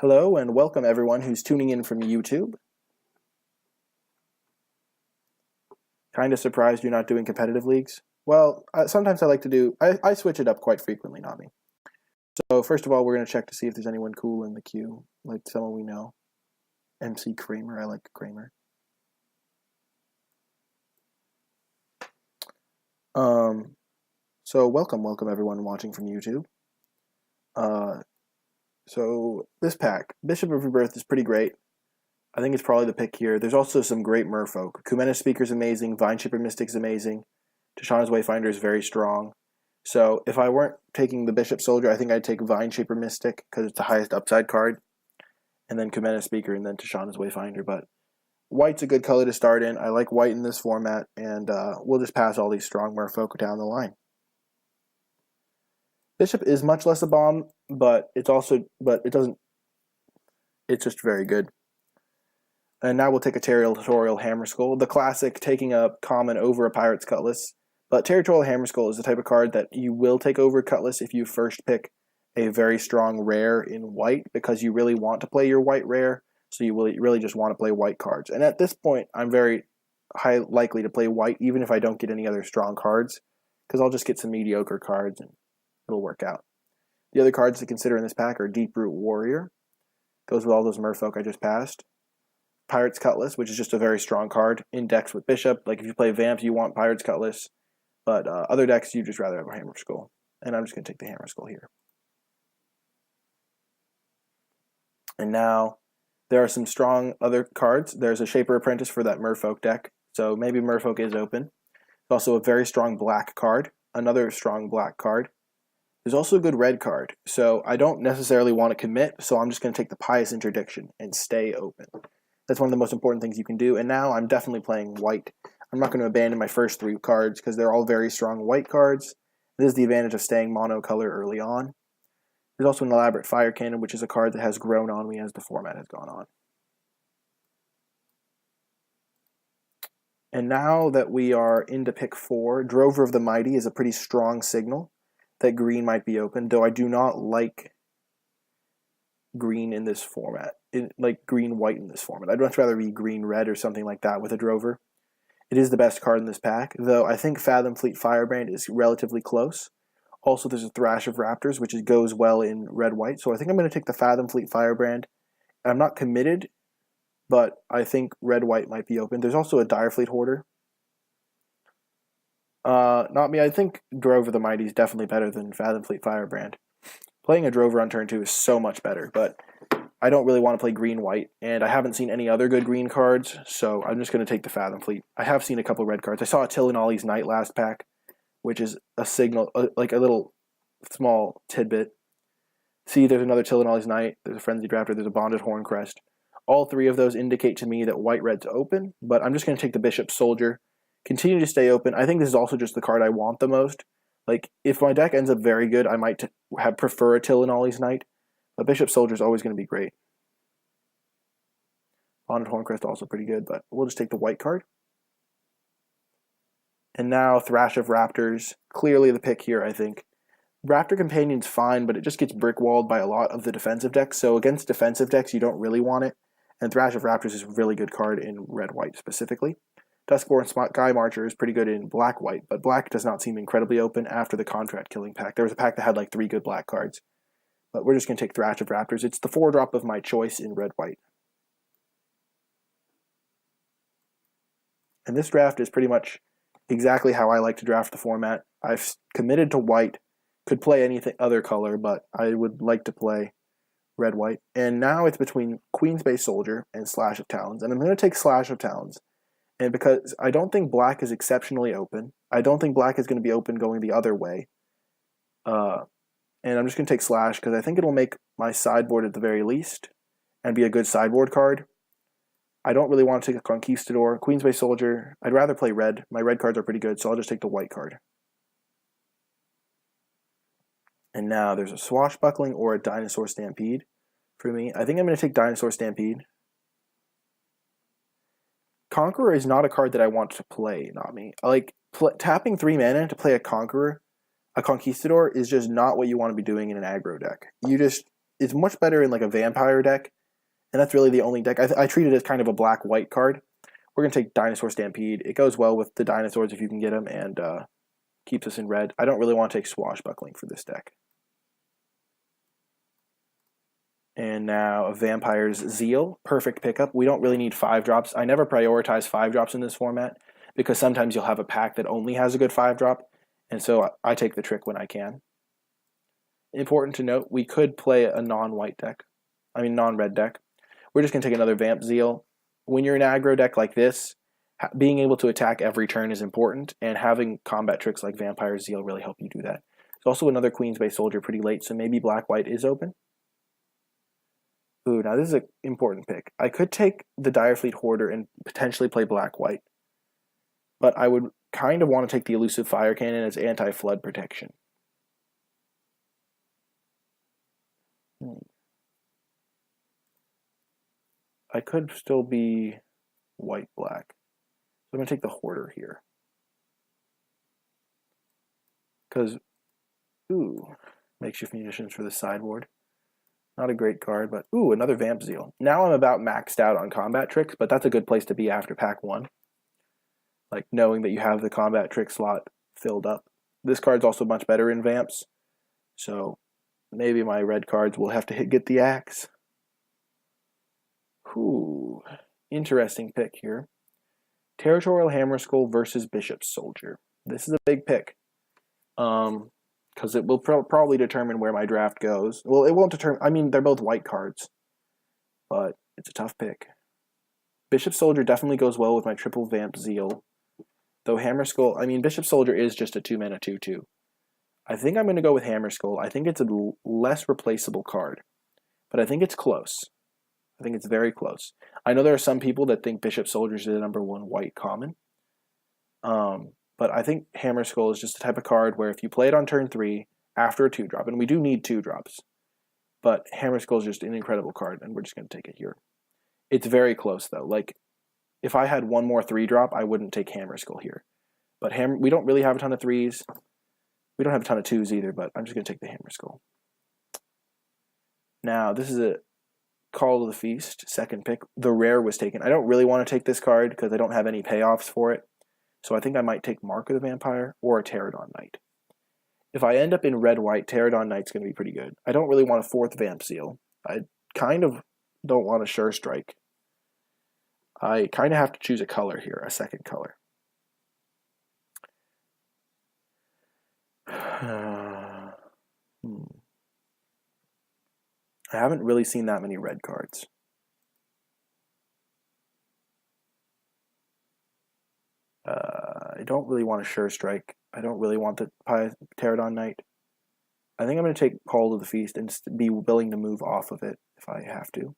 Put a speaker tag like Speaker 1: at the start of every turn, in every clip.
Speaker 1: Hello and welcome everyone who's tuning in from YouTube. Kind of surprised you're not doing competitive leagues? Well, sometimes I like to do, I switch it up quite frequently, not me. So first of all, we're going to check to see if there's anyone cool in the queue, like someone we know. MC Kramer, I like Kramer. So welcome everyone watching from YouTube. So this pack, Bishop of Rebirth is pretty great. I think it's probably the pick here. There's also some great merfolk. Kumena Speaker's amazing. Vineshaper Mystic's amazing. Tashana's Wayfinder is very strong. So if I weren't taking the Bishop Soldier, I think I'd take Vineshaper Mystic because it's the highest upside card. And then Kumena Speaker and then Tashana's Wayfinder. But white's a good color to start in. I like white in this format. And we'll just pass all these strong merfolk down the line. Bishop is much less a bomb, but it's just very good. And now we'll take a Territorial Hammerskull, the classic taking a common over a Pirate's Cutlass. But Territorial Hammerskull is the type of card that you will take over Cutlass if you first pick a very strong rare in white, because you really want to play your white rare, so you will really just want to play white cards. And at this point, I'm very likely to play white, even if I don't get any other strong cards, because I'll just get some mediocre cards and it'll work out. The other cards to consider in this pack are Deeproot Warrior. Goes with all those merfolk I just passed. Pirate's Cutlass, which is just a very strong card in decks with Bishop. Like if you play Vamps, you want Pirate's Cutlass. But other decks, you just rather have a Hammerskull. And I'm just going to take the Hammerskull here. And now, there are some strong other cards. There's a Shaper Apprentice for that merfolk deck. So maybe merfolk is open. There's also a very strong black card. Another strong black card. There's also a good red card. So I don't necessarily want to commit, so I'm just going to take the Pious Interdiction and stay open. That's one of the most important things you can do. And now I'm definitely playing white. I'm not going to abandon my first three cards because they're all very strong white cards. This is the advantage of staying monocolor early on. There's also an Elaborate Fire Cannon, which is a card that has grown on me as the format has gone on. And now that we are into pick 4, Drover of the Mighty is a pretty strong signal that green might be open, though I do not like green in this format, like green-white in this format. I'd much rather be green-red or something like that with a Drover. It is the best card in this pack, though I think Fathom Fleet Firebrand is relatively close. Also, there's a Thrash of Raptors, which goes well in red-white, so I think I'm going to take the Fathom Fleet Firebrand. I'm not committed, but I think red-white might be open. There's also a Direfleet Hoarder. Not me. I think Drover the Mighty is definitely better than Fathom Fleet Firebrand. Playing a Drover on turn 2 is so much better, but I don't really want to play green-white, and I haven't seen any other good green cards, so I'm just going to take the Fathom Fleet. I have seen a couple red cards. I saw a Till and Ollie's Knight last pack, which is a signal, like a little small tidbit. See, there's another Till and Ollie's Knight, there's a Frenzied Raptor, there's a Bonded Horncrest. All three of those indicate to me that white-red's open, but I'm just going to take the Bishop Soldier. Continue to stay open. I think this is also just the card I want the most. Like, if my deck ends up very good, I might prefer a Till and Ollie's Knight, but Bishop Soldier is always going to be great. Bonded Horncrest also pretty good, but we'll just take the white card. And now Thrash of Raptors, clearly the pick here, I think. Raptor Companion's fine, but it just gets brick-walled by a lot of the defensive decks, so against defensive decks, you don't really want it. And Thrash of Raptors is a really good card in red-white specifically. Duskborn Sky Marcher is pretty good in black-white, but black does not seem incredibly open after the Contract Killing pack. There was a pack that had like 3 good black cards. But we're just going to take Thrash of Raptors. It's the 4-drop of my choice in red-white. And this draft is pretty much exactly how I like to draft the format. I've committed to white. Could play anything other color, but I would like to play red-white. And now it's between Queensbay Soldier and Slash of Talons. And I'm going to take Slash of Talons. And because I don't think black is exceptionally open. I don't think black is going to be open going the other way. And I'm just going to take Slash because I think it'll make my sideboard at the very least and be a good sideboard card. I don't really want to take a Conquistador. Queensbay Soldier, I'd rather play red. My red cards are pretty good, so I'll just take the white card. And now there's a Swashbuckling or a Dinosaur Stampede for me. I think I'm going to take Dinosaur Stampede. Conqueror is not a card that I want to play, not me. Like, tapping 3 mana to play a Conqueror, a Conquistador, is just not what you want to be doing in an aggro deck. You just is much better in like a vampire deck, and that's really the only deck. I treat it as kind of a black-white card. We're going to take Dinosaur Stampede. It goes well with the dinosaurs if you can get them, and keeps us in red. I don't really want to take Swashbuckling for this deck. And now a Vampire's Zeal. Perfect pickup. We don't really need 5-drops. I never prioritize 5-drops in this format because sometimes you'll have a pack that only has a good 5-drop, and so I take the trick when I can. Important to note, we could play a non-white deck. I mean non-red deck. We're just going to take another Vamp Zeal. When you're an aggro deck like this, being able to attack every turn is important, and having combat tricks like Vampire Zeal really help you do that. There's also another Queensbay Soldier pretty late, so maybe black-white is open. Ooh, now this is an important pick. I could take the Direfleet Hoarder and potentially play black-white, but I would kind of want to take the Elusive Fire Cannon as anti-flood protection. I could still be white-black. So I'm going to take the Hoarder here. Because, ooh, makeshift munitions for the sideboard. Not a great card, but ooh, another Vamp Zeal. Now I'm about maxed out on combat tricks, but that's a good place to be after pack 1. Like knowing that you have the combat trick slot filled up. This card's also much better in Vamps, so maybe my red cards will have to get the axe. Ooh, interesting pick here. Territorial Hammerskull versus Bishop's Soldier. This is a big pick. Because it will probably determine where my draft goes. Well, it won't determine. I mean, they're both white cards, but it's a tough pick. Bishop Soldier definitely goes well with my triple Vamp Zeal, though Hammerskull. I mean, Bishop Soldier is just a 2-mana 2/2. I think I'm going to go with Hammerskull. I think it's a less replaceable card, but I think it's close. I think it's very close. I know there are some people that think Bishop Soldier is the #1 white common. But I think Hammerskull is just the type of card where if you play it on turn 3 after a 2-drop, and we do need 2-drops, but Hammerskull is just an incredible card, and we're just going to take it here. It's very close, though. Like, if I had one more 3-drop, I wouldn't take Hammerskull here. But we don't really have a ton of 3s. We don't have a ton of 2s either, but I'm just going to take the Hammerskull. Now, this is a Call of the Feast, second pick. The rare was taken. I don't really want to take this card because I don't have any payoffs for it. So I think I might take Mark of the Vampire or a Pterodon Knight. If I end up in red-white, Pterodon Knight's going to be pretty good. I don't really want a 4th Vamp Zeal. I kind of don't want a Sure Strike. I kind of have to choose a color here, a second color. I haven't really seen that many red cards. I don't really want a Sure Strike. I don't really want the Pterodon Knight. I think I'm going to take Call to the Feast and be willing to move off of it if I have to.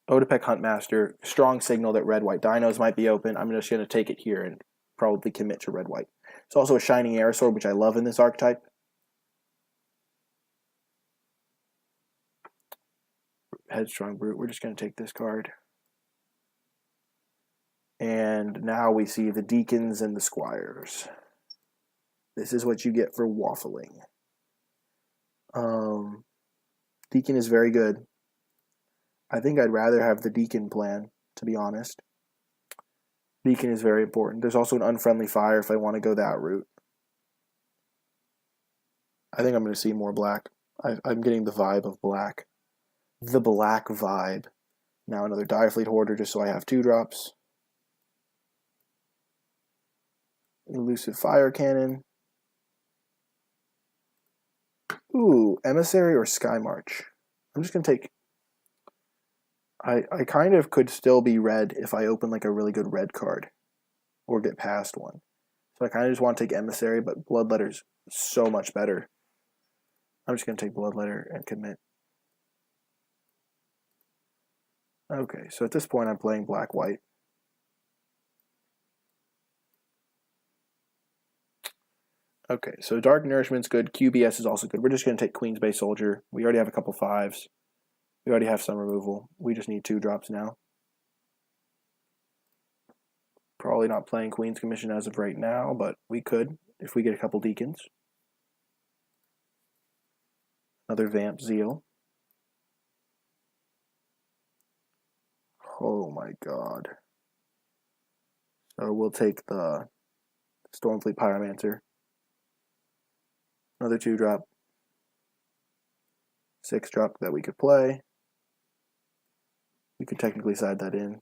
Speaker 1: Odapec Huntmaster, strong signal that red-white dinos might be open. I'm just going to take it here and probably commit to red-white. It's also a Shining Aerosaur, which I love in this archetype. Headstrong Brute, we're just going to take this card. And now we see the Deacons and the Squires. This is what you get for waffling. Deacon is very good. I think I'd rather have the Deacon plan, to be honest. Deacon is very important. There's also an Unfriendly Fire if I want to go that route. I think I'm going to see more black. I'm getting the vibe of black. The black vibe. Now another Direfleet Hoarder just so I have 2-drops. Elusive Fire Cannon. Ooh, Emissary or Sky March. I'm just going to take... I kind of could still be red if I open like a really good red card. Or get past one. So I kind of just want to take Emissary, but Bloodletter's so much better. I'm just going to take Bloodletter and commit. Okay, so at this point I'm playing black-white. Okay, so Dark Nourishment's good. QBS is also good. We're just going to take Queensbay Soldier. We already have a couple 5s. We already have some removal. We just need 2-drops now. Probably not playing Queen's Commission as of right now, but we could if we get a couple Deacons. Another Vamp Zeal. Oh my god. So we'll take the Stormfleet Pyromancer. Another 2-drop. 6-drop that we could play. We could technically side that in.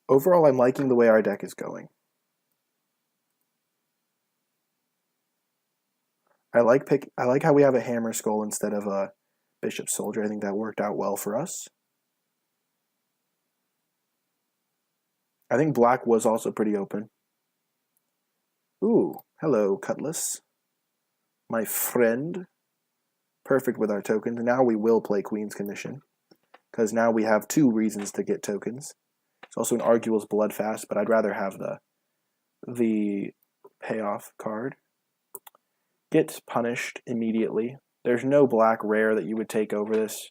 Speaker 1: Overall, I'm liking the way our deck is going. I like how we have a Hammer Skull instead of a Bishop Soldier. I think that worked out well for us. I think black was also pretty open. Ooh, hello, Cutlass. My friend. Perfect with our tokens. Now we will play Queen's Commission, because now we have 2 reasons to get tokens. It's also an Arguel's Bloodfast, but I'd rather have the payoff card. Gets punished immediately. There's no black rare that you would take over this.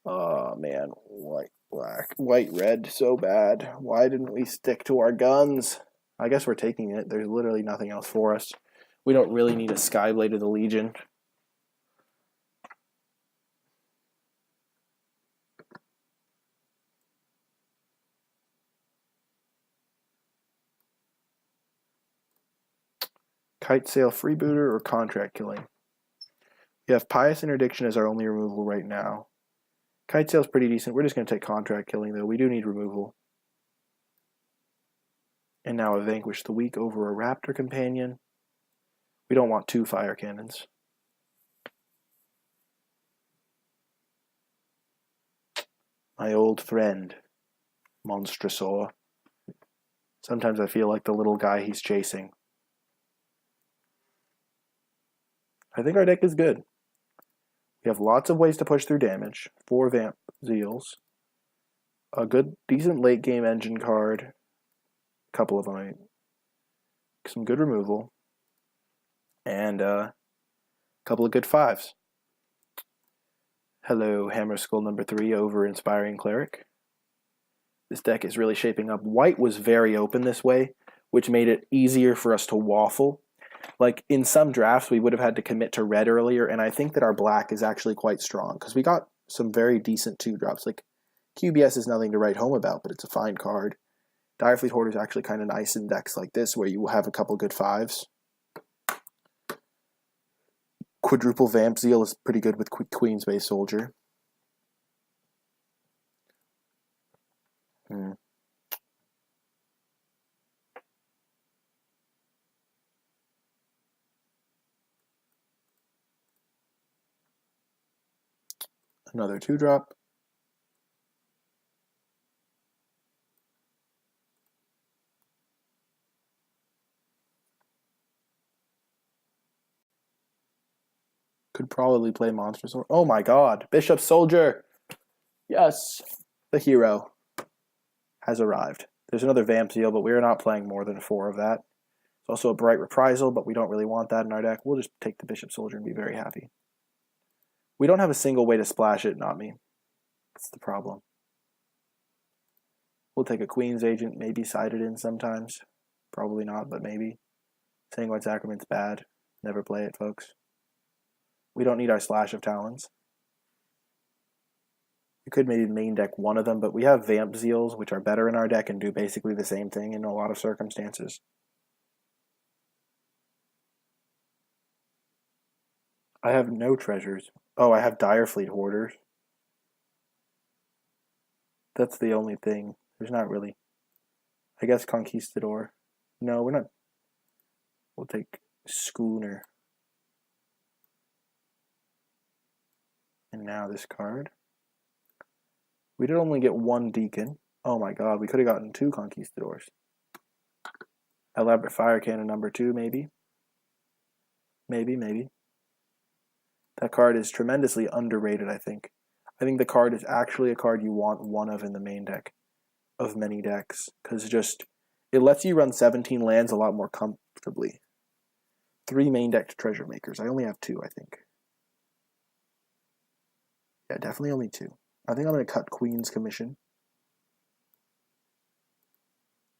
Speaker 1: Oh man, white, black, white, red, so bad. Why didn't we stick to our guns? I guess we're taking it. There's literally nothing else for us. We don't really need a Skyblade of the Legion. Kite Sail Freebooter or Contract Killing. We have Pious Interdiction as our only removal right now. Kite Sail's pretty decent. We're just going to take Contract Killing, though. We do need removal. And now a Vanquish the Weak over a Raptor Companion. We don't want 2 Fire Cannons. My old friend, Monstrosaur. Sometimes I feel like the little guy he's chasing. I think our deck is good. We have lots of ways to push through damage. 4 Vamp Zeals. A good, decent late game engine card. A couple of them. Some good removal. And a couple of good 5s. Hello, Hammer Skull number 3 over Inspiring Cleric. This deck is really shaping up. White was very open this way, which made it easier for us to waffle. Like, in some drafts, we would have had to commit to red earlier, and I think that our black is actually quite strong, because we got some very decent 2-drops. Like, QBS is nothing to write home about, but it's a fine card. Direfleet Hoarder is actually kind of nice in decks like this, where you have a couple good 5s. Quadruple Vamp Zeal is pretty good with Queensbase Soldier. Another 2-drop. Could probably play Monstrous. Oh my god. Bishop Soldier. Yes. The hero has arrived. There's another Vamp Zeal, but we're not playing more than 4 of that. There's also a Bright Reprisal, but we don't really want that in our deck. We'll just take the Bishop Soldier and be very happy. We don't have a single way to splash it, not me. That's the problem. We'll take a Queen's Agent, maybe side it in sometimes. Probably not, but maybe. Sanguine Sacrament's bad. Never play it, folks. We don't need our Slash of Talons. We could maybe main deck one of them, but we have Vamp Zeals, which are better in our deck and do basically the same thing in a lot of circumstances. I have no treasures. Oh, I have Direfleet Hoarders. That's the only thing. There's not really. I guess Conquistador. No, we're not. We'll take Schooner. And now this card. We did only get 1 Deacon. Oh my god, we could have gotten 2 Conquistadors. Elaborate Fire Cannon number 2, maybe. Maybe. That card is tremendously underrated, I think. I think the card is actually a card you want 1 of in the main deck of many decks, because it lets you run 17 lands a lot more comfortably. 3 main deck Treasure Makers. I only have 2, I think. Yeah, definitely only 2. I think I'm going to cut Queen's Commission.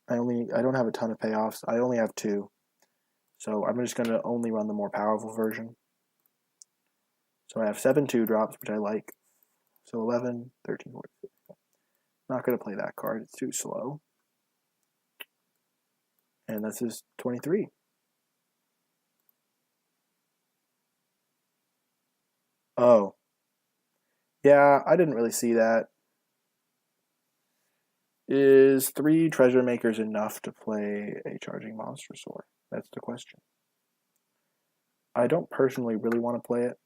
Speaker 1: I don't have a ton of payoffs. I only have 2. So I'm just going to only run the more powerful version. So I have 7 2-drops, which I like. So 11, 13, 14. Not going to play that card. It's too slow. And this is 23. Oh. Yeah, I didn't really see that. Is 3 Treasure Makers enough to play a Charging Monstrosaur? That's the question. I don't personally really want to play it.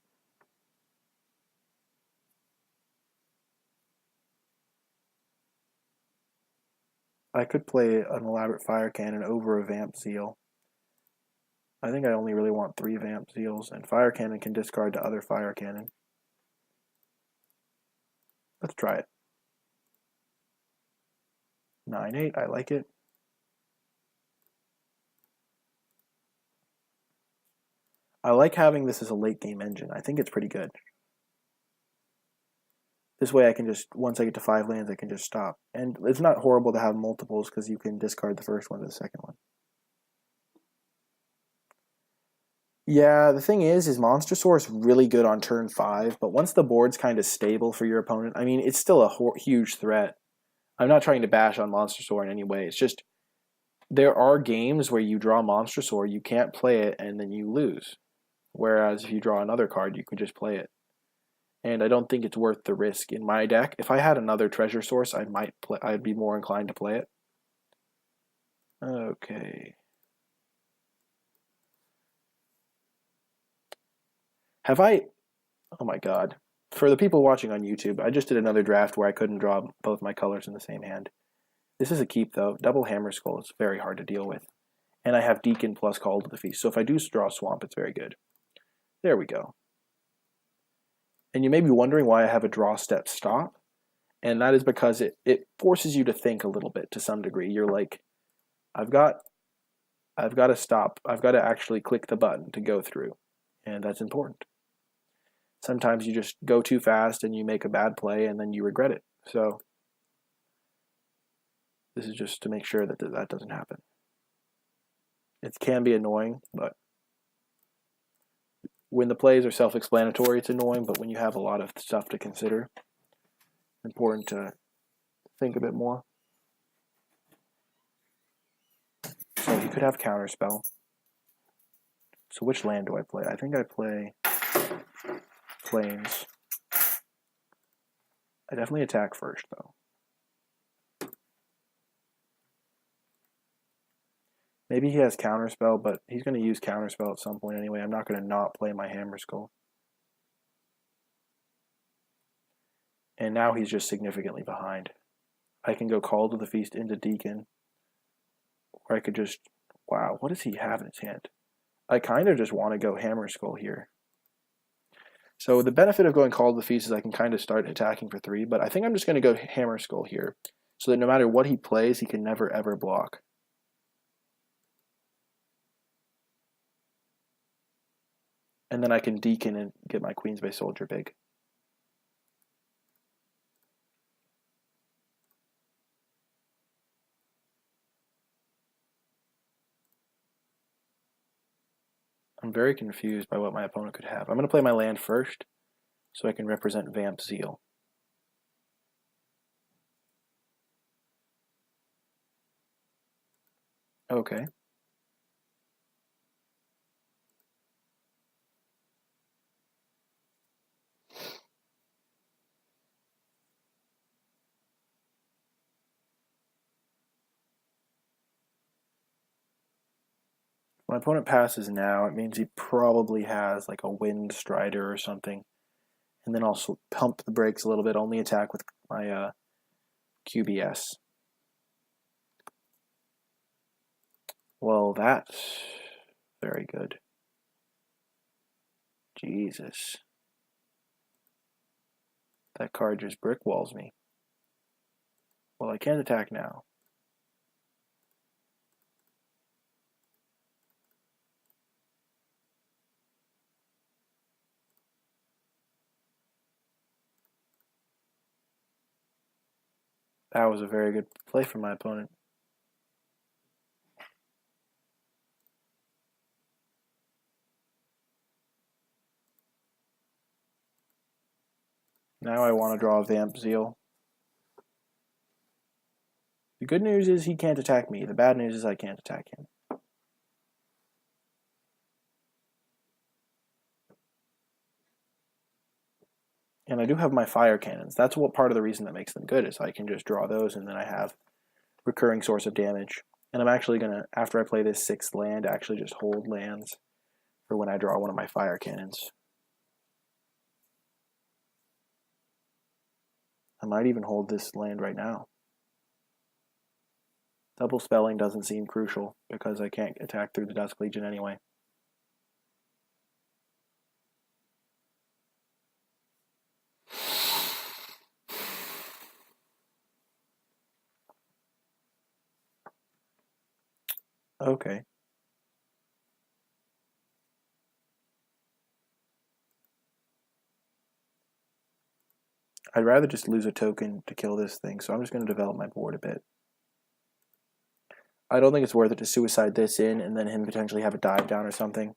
Speaker 1: I could play an Elaborate Fire Cannon over a Vamp Zeal. I think I only really want 3 Vamp Zeals, and Fire Cannon can discard to other Fire Cannon. Let's try it. 9-8, I like it. I like having this as a late game engine. I think it's pretty good. This way I can just, once I get to 5 lands, I can just stop. And it's not horrible to have multiples because you can discard the first one to the second one. Yeah, the thing is Monstrosaur is really good on turn 5, but once the board's kind of stable for your opponent, I mean, it's still a huge threat. I'm not trying to bash on Monstrosaur in any way. It's just there are games where you draw Monstrosaur, you can't play it, and then you lose. Whereas if you draw another card, you can just play it. And I don't think it's worth the risk in my deck. If I had another treasure source, I'd be more inclined to play it. Okay. Have I... Oh my god. For the people watching on YouTube, I just did another draft where I couldn't draw both my colors in the same hand. This is a keep, though. Double Hammer Skull is very hard to deal with. And I have Deacon plus Call to the Feast. So if I do draw Swamp, it's very good. There we go. And you may be wondering why I have a draw step stop. And that is because it forces you to think a little bit to some degree. You're like, I've got to stop. I've got to actually click the button to go through. And that's important. Sometimes you just go too fast and you make a bad play and then you regret it. So this is just to make sure that that doesn't happen. It can be annoying, but when the plays are self-explanatory, it's annoying, but when you have a lot of stuff to consider, it's important to think a bit more. So you could have Counterspell. So which land do I play? I think I play Plains. I definitely attack first, though. Maybe he has Counterspell, but he's going to use Counterspell at some point anyway. I'm not going to not play my Hammer Skull. And now he's just significantly behind. I can go Call to the Feast into Deacon. Or I could just... Wow, what does he have in his hand? I kind of just want to go Hammer Skull here. So the benefit of going Call to the Feast is I can kind of start attacking for 3, but I think I'm just going to go Hammer Skull here, so that no matter what he plays, he can never ever block. And then I can Deacon and get my Queen's Bay Soldier big. I'm very confused by what my opponent could have. I'm going to play my land first, so I can represent Vamp Zeal. Okay. My opponent passes now. It means he probably has like a Wind Strider or something. And then I'll pump the brakes a little bit, only attack with my QBS. Well, that's very good. Jesus. That card just brick walls me. Well, I can't attack now. That was a very good play from my opponent. Now I want to draw a Vamp Zeal. The good news is he can't attack me. The bad news is I can't attack him. And I do have my fire cannons. That's what part of the reason that makes them good is I can just draw those and then I have recurring source of damage. And I'm actually going to, after I play this 6th land, actually just hold lands for when I draw one of my fire cannons. I might even hold this land right now. Double spelling doesn't seem crucial because I can't attack through the Dusk Legion anyway. Okay. I'd rather just lose a token to kill this thing, so I'm just going to develop my board a bit. I don't think it's worth it to suicide this in and then him potentially have a dive down or something.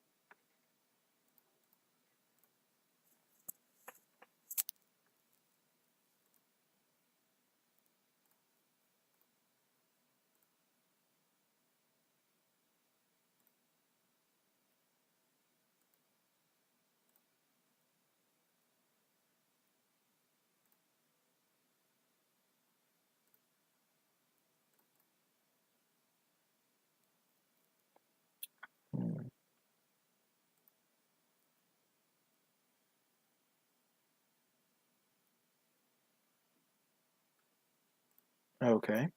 Speaker 1: Okay.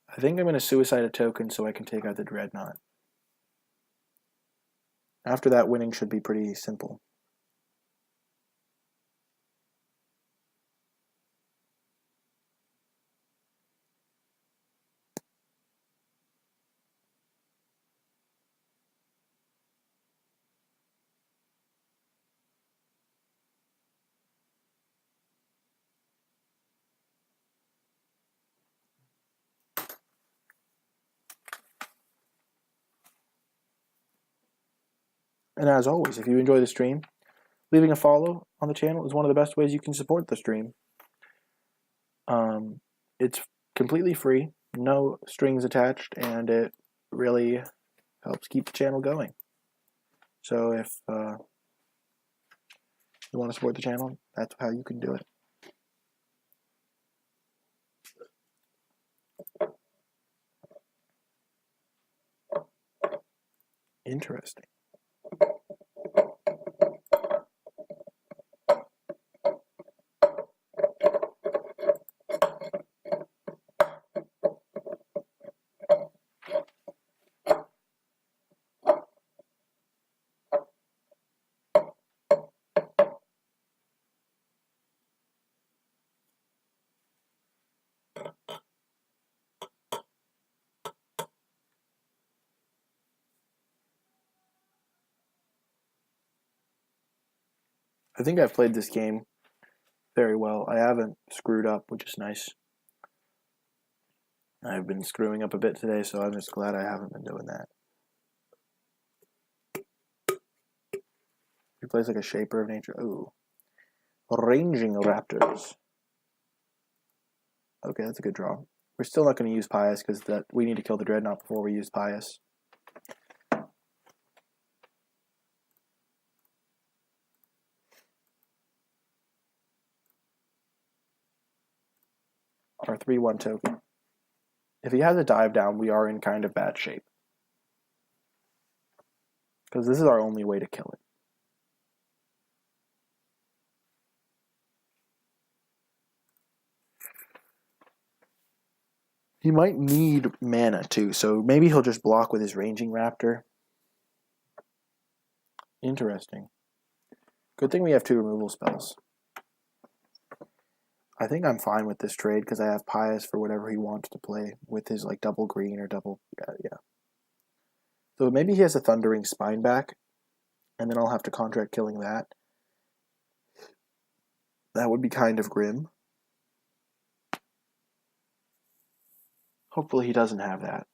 Speaker 1: I think I'm going to suicide a token so I can take out the Dreadnought. After that, winning should be pretty simple. And as always, if you enjoy the stream, leaving a follow on the channel is one of the best ways you can support the stream. It's completely free, no strings attached, and it really helps keep the channel going. So if you want to support the channel, that's how you can do it. Interesting. I think I've played this game very well. I haven't screwed up, which is nice. I've been screwing up a bit today, so I'm just glad I haven't been doing that. He plays like a Shaper of Nature. Ooh. Ranging Raptors. Okay, that's a good draw. We're still not going to use Pious because we need to kill the Dreadnought before we use Pious. Our 3/1 token. If he has a dive down, we are in kind of bad shape. Because this is our only way to kill it. He might need mana too, so maybe he'll just block with his Ranging Raptor. Interesting. Good thing we have 2 removal spells. I think I'm fine with this trade because I have Pious for whatever he wants to play with his like double green or double yeah. So maybe he has a Thundering Spine back, and then I'll have to contract killing that. That would be kind of grim. Hopefully he doesn't have that.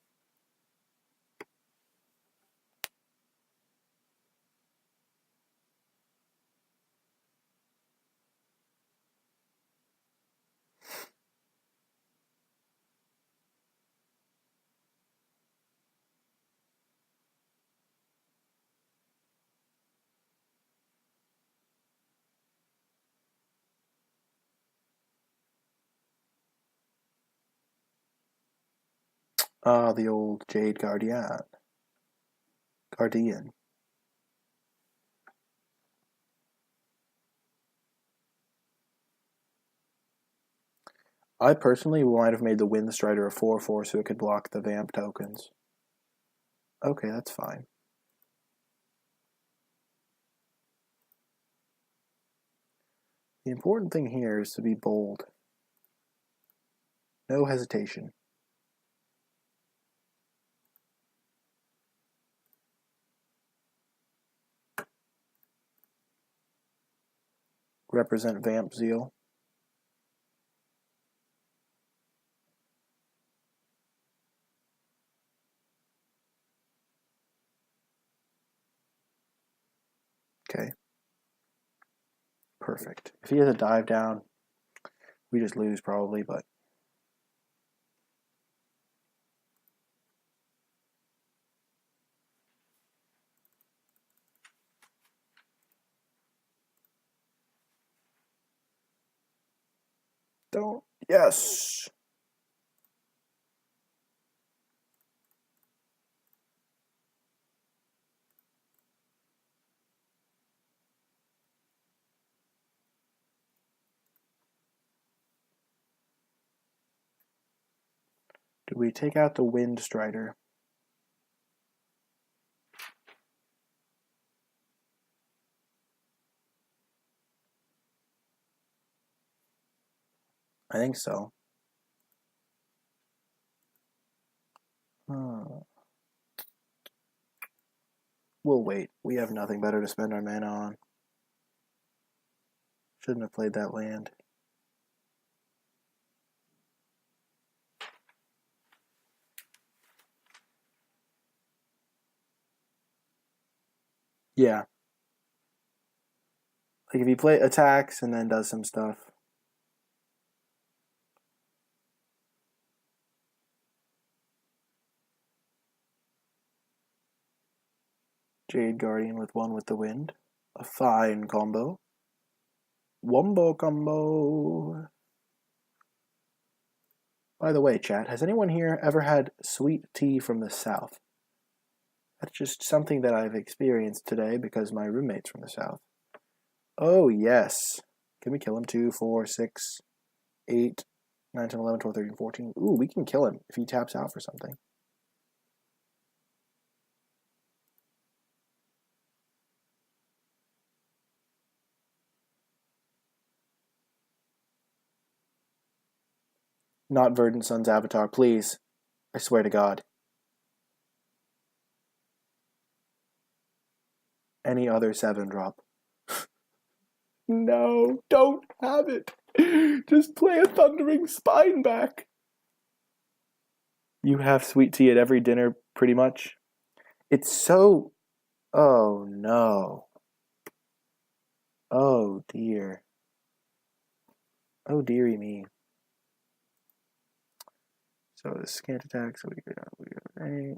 Speaker 1: Ah, the old Jade Guardian. I personally might have made the Wind Strider a 4/4 so it could block the Vamp tokens. Okay, that's fine. The important thing here is to be bold. No hesitation. Represent Vamp Zeal. Okay. Perfect. If he has a dive down, we just lose probably, but don't. Yes. Do we take out the Wind Strider? I think so. We'll wait. We have nothing better to spend our mana on. Shouldn't have played that land. Yeah. Like if he play attacks and then does some stuff. Jade Guardian with one with the wind. A fine combo. Wombo combo. By the way, chat, has anyone here ever had sweet tea from the South? That's just something that I've experienced today because my roommate's from the South. Oh, yes. Can we kill him? 2, 4, 6, 8, 9, 10, 11, 12, 13, 14. Ooh, we can kill him if he taps out for something. Not Verdant Sun's avatar, please. I swear to God. Any other 7-drop. No, don't have it. Just play a Thundering Spine back. You have sweet tea at every dinner, pretty much. It's so... Oh, no. Oh, dear. Oh, dearie me. So the scant attack, so we got 8.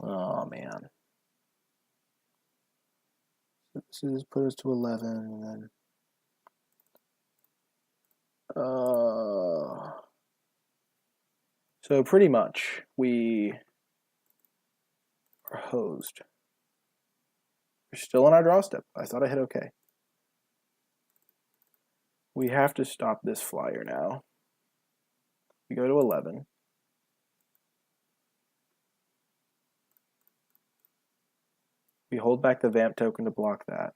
Speaker 1: Oh, man. So this is put us to 11, and then... So pretty much, we are hosed. We're still on our draw step. I thought I hit okay. We have to stop this flyer now. We go to 11. We hold back the Vamp token to block that.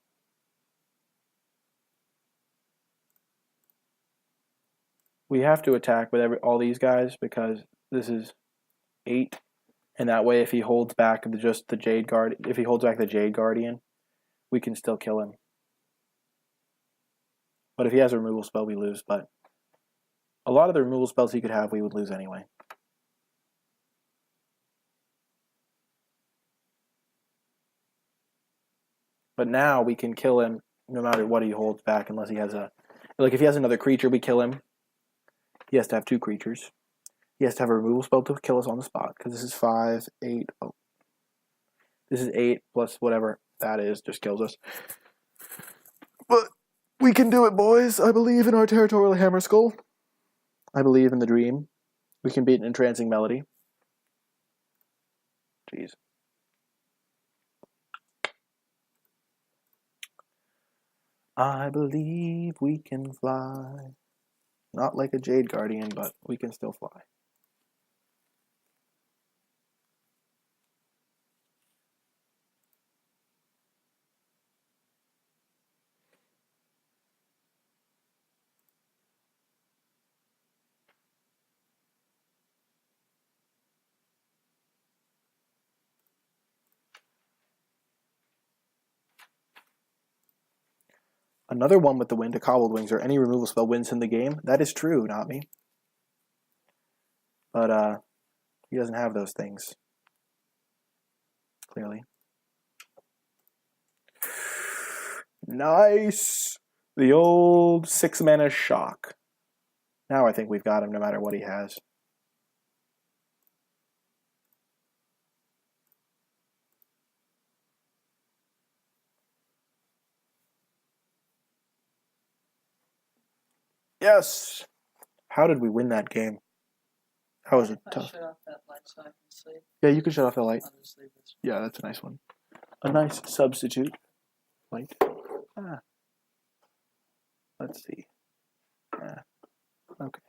Speaker 1: We have to attack with all these guys because this is 8. And that way, if he holds back just the Jade Guard, if he holds back the Jade Guardian, we can still kill him. But if he has a removal spell, we lose. But a lot of the removal spells he could have, we would lose anyway. But now we can kill him no matter what he holds back, unless he has a... Like, if he has another creature, we kill him. He has to have 2 creatures. He has to have a removal spell to kill us on the spot, because this is 5, 8... Oh. This is 8 plus whatever that is, just kills us. But we can do it, boys. I believe in our Territorial Hammerskull. I believe in the dream. We can beat an Entrancing Melody. Jeez. I believe we can fly. Not like a Jade Guardian, but we can still fly. Another one with the wind, a Cobbled Wings, or any removal spell wins in the game. That is true, not me. But he doesn't have those things. Clearly. Nice! The old 6-mana shock. Now I think we've got him no matter what he has. Yes! How did we win that game? That was tough.
Speaker 2: Shut off that light so I can sleep.
Speaker 1: Yeah, you can shut off the light.
Speaker 2: I'll just leave this.
Speaker 1: Yeah, that's a nice one. A nice substitute light. Ah. Let's see. Ah. Okay.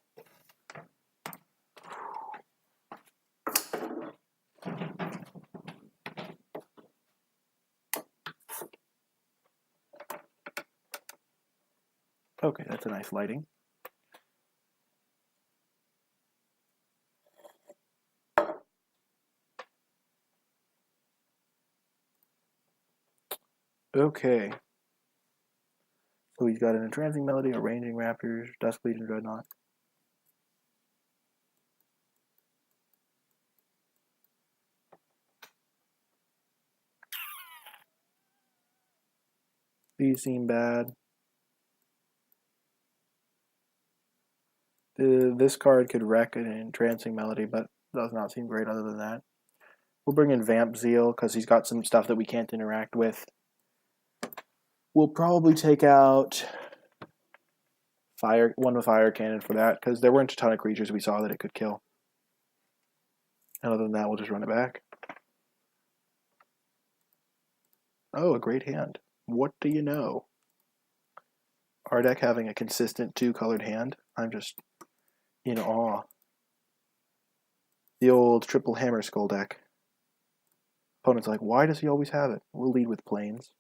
Speaker 1: Okay, that's a nice lighting. Okay. So he's got an Entrancing Melody, a Ranging Raptors, Dusk Legion Dreadnought. These seem bad. This card could wreck an Entrancing Melody, but does not seem great other than that. We'll bring in Vamp Zeal, because he's got some stuff that we can't interact with. We'll probably take out one with Fire Cannon for that, because there weren't a ton of creatures we saw that it could kill. And other than that, we'll just run it back. Oh, a great hand. What do you know? Our deck having a consistent 2-colored hand. I'm just in awe. The old triple Hammerskull deck. Opponent's like, why does he always have it? We'll lead with Plains.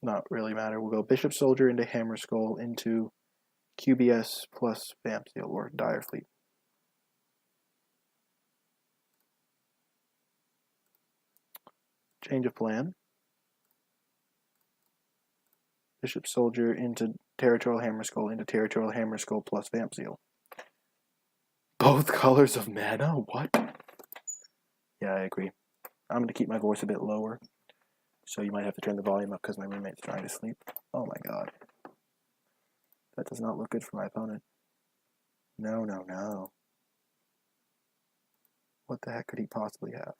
Speaker 1: Not really matter. We'll go Bishop Soldier into Hammerskull into QBS plus Vamp Zeal or Dire Fleet. Change of plan. Bishop Soldier into Territorial Hammerskull into Territorial Hammerskull plus Vamp Zeal. Both colors of mana? What? Yeah, I agree. I'm going to keep my voice a bit lower. So you might have to turn the volume up because my roommate's trying to sleep. Oh my god. That does not look good for my opponent. No, no, no. What the heck could he possibly have?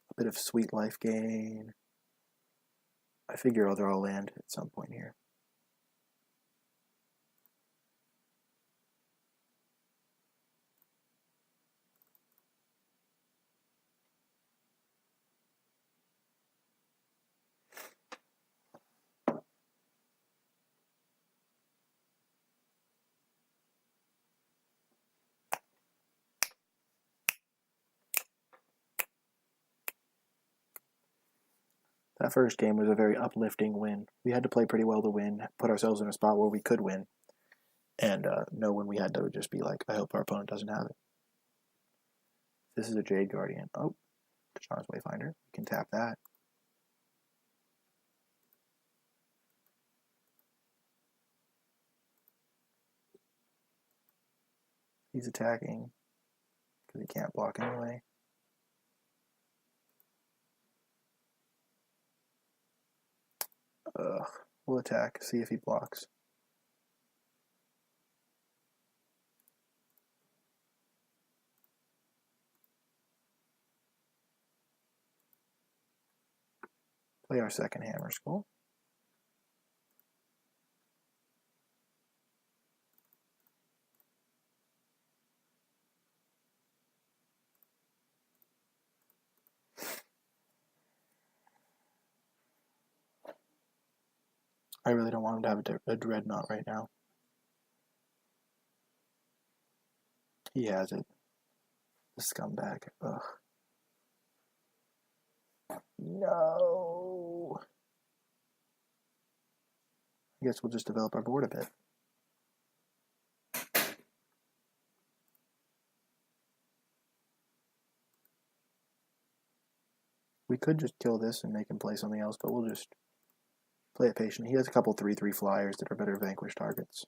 Speaker 1: A bit of sweet life gain. I figure they'll all land at some point here. That first game was a very uplifting win. We had to play pretty well to win, put ourselves in a spot where we could win. and know when we had to just be like, I hope our opponent doesn't have it. This is a Jade Guardian. Oh, Deshaun's Wayfinder. We can tap that. He's attacking because he can't block anyway. We'll attack, see if he blocks. Play our second Hammer Skull. I really don't want him to have a Dreadnought right now. He has it. The scumbag. Ugh. No. I guess we'll just develop our board a bit. We could just kill this and make him play something else, but we'll just play it patient. He has a couple 3/3 flyers that are better vanquish targets.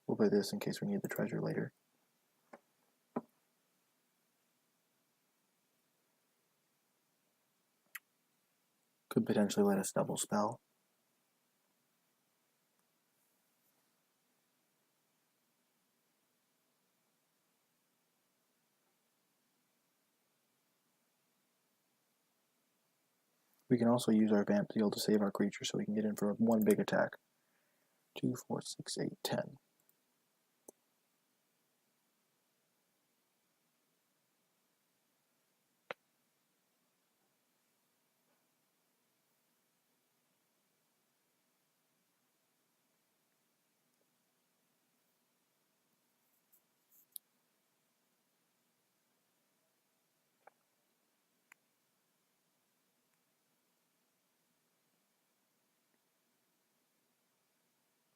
Speaker 1: We'll play this in case we need the treasure later. Could potentially let us double spell. We can also use our Vamp Seal to save our creature so we can get in for one big attack. 2, 4, 6, 8, 10.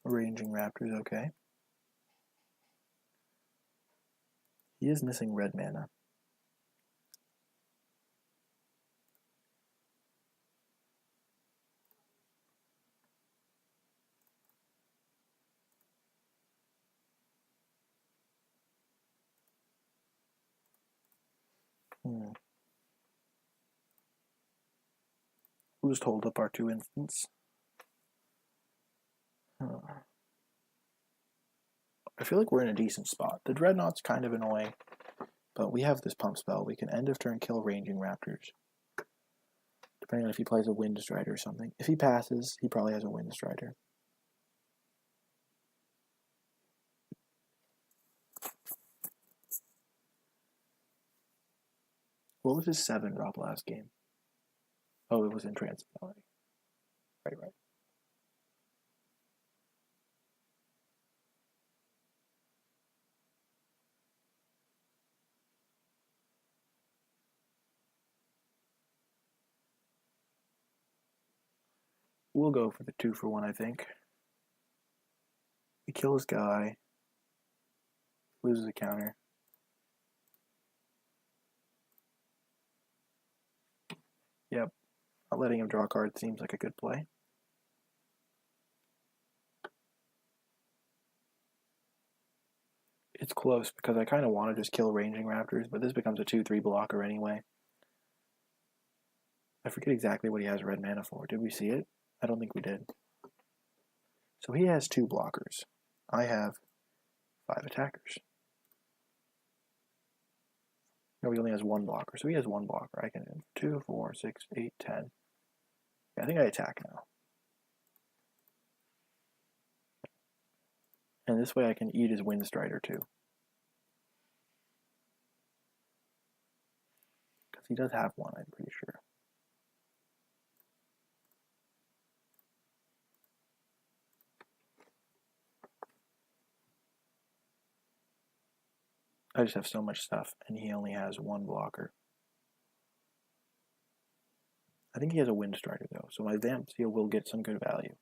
Speaker 1: Ranging Raptors, okay. He is missing red mana. We'll just hold up our 2 instants. I feel like we're in a decent spot. The Dreadnought's kind of annoying, but we have this pump spell. We can end of turn kill Ranging Raptors. Depending on if he plays a Wind Strider or something. If he passes, he probably has a Wind Strider. What was his 7 drop last game? Oh, it was in Transcendentality. Right. We'll go for the 2 for 1, I think. We kill his guy. Loses a counter. Yep. Not letting him draw a card seems like a good play. It's close because I kind of want to just kill Ranging Raptors, but this becomes a 2/3 blocker anyway. I forget exactly what he has red mana for. Did we see it? I don't think we did. So he has 2 blockers. I have 5 attackers. No, he only has 1 blocker. So he has 1 blocker. I can 2, 4, 6, 8, 10. Yeah, I think I attack now. And this way I can eat his Wind Strider too. Because he does have one, I'm pretty sure. I just have so much stuff, and he only has 1 blocker. I think he has a Wind Strider though, so my Vamp Seal will get some good value.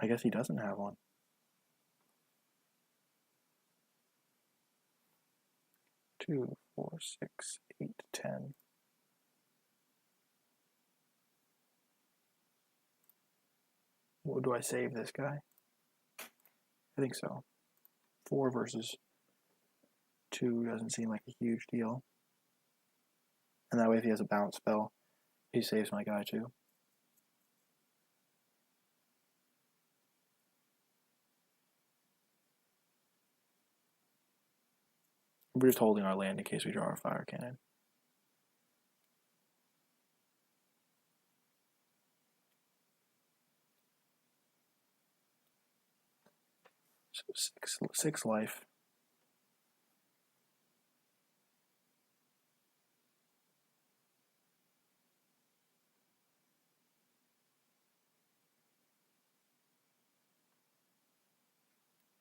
Speaker 1: I guess he doesn't have one. Two, 4, 6, 8, 10. What do I save this guy? I think so. 4 versus 2 doesn't seem like a huge deal. And that way if he has a bounce spell, he saves my guy too. We're just holding our land in case we draw our fire cannon. So 6 life.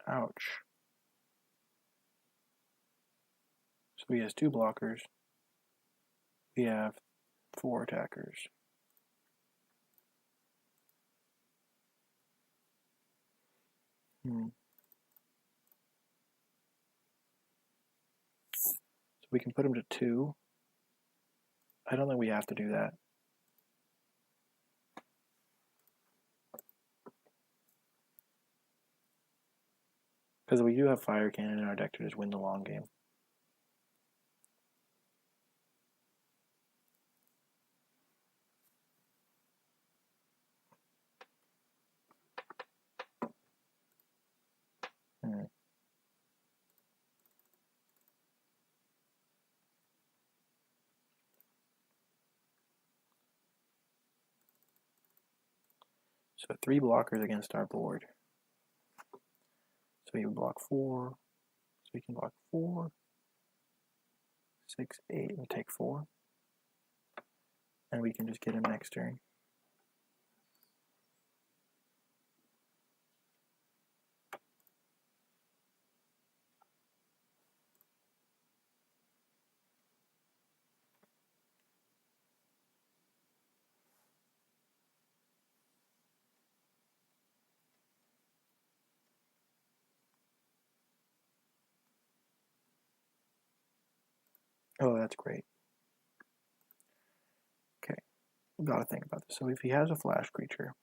Speaker 1: Ouch. So he has 2 blockers. We have 4 attackers. So we can put him to 2. I don't think we have to do that. Because we do have fire cannon in our deck to just win the long game. So 3 blockers against our board. So he would block 4. So we can block 4, 6, 8, and take 4. And we can just get him next turn. Oh, that's great. Okay, we've got to think about this. So if he has a flash creature,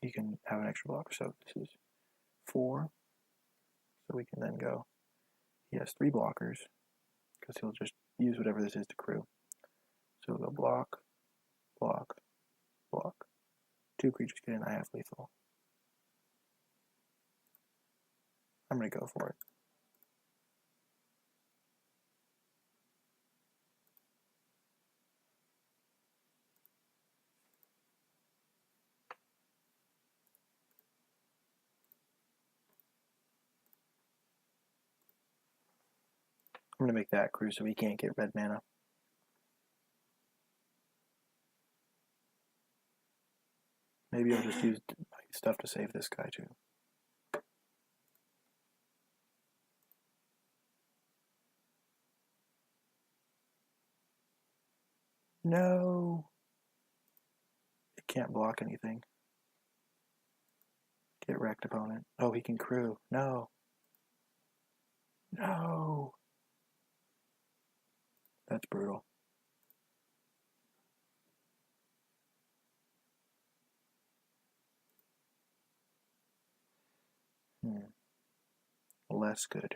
Speaker 1: he can have an extra blocker. So this is 4. So we can then go. He has 3 blockers because he'll just use whatever this is to crew. So we'll go block, block, block. 2 creatures get in. I have lethal. I'm going to go for it. I'm going to make that crew so he can't get red mana. Maybe I'll just use stuff to save this guy too. No. It can't block anything. Get wrecked, opponent. Oh, he can crew. No. No. That's brutal. Less good.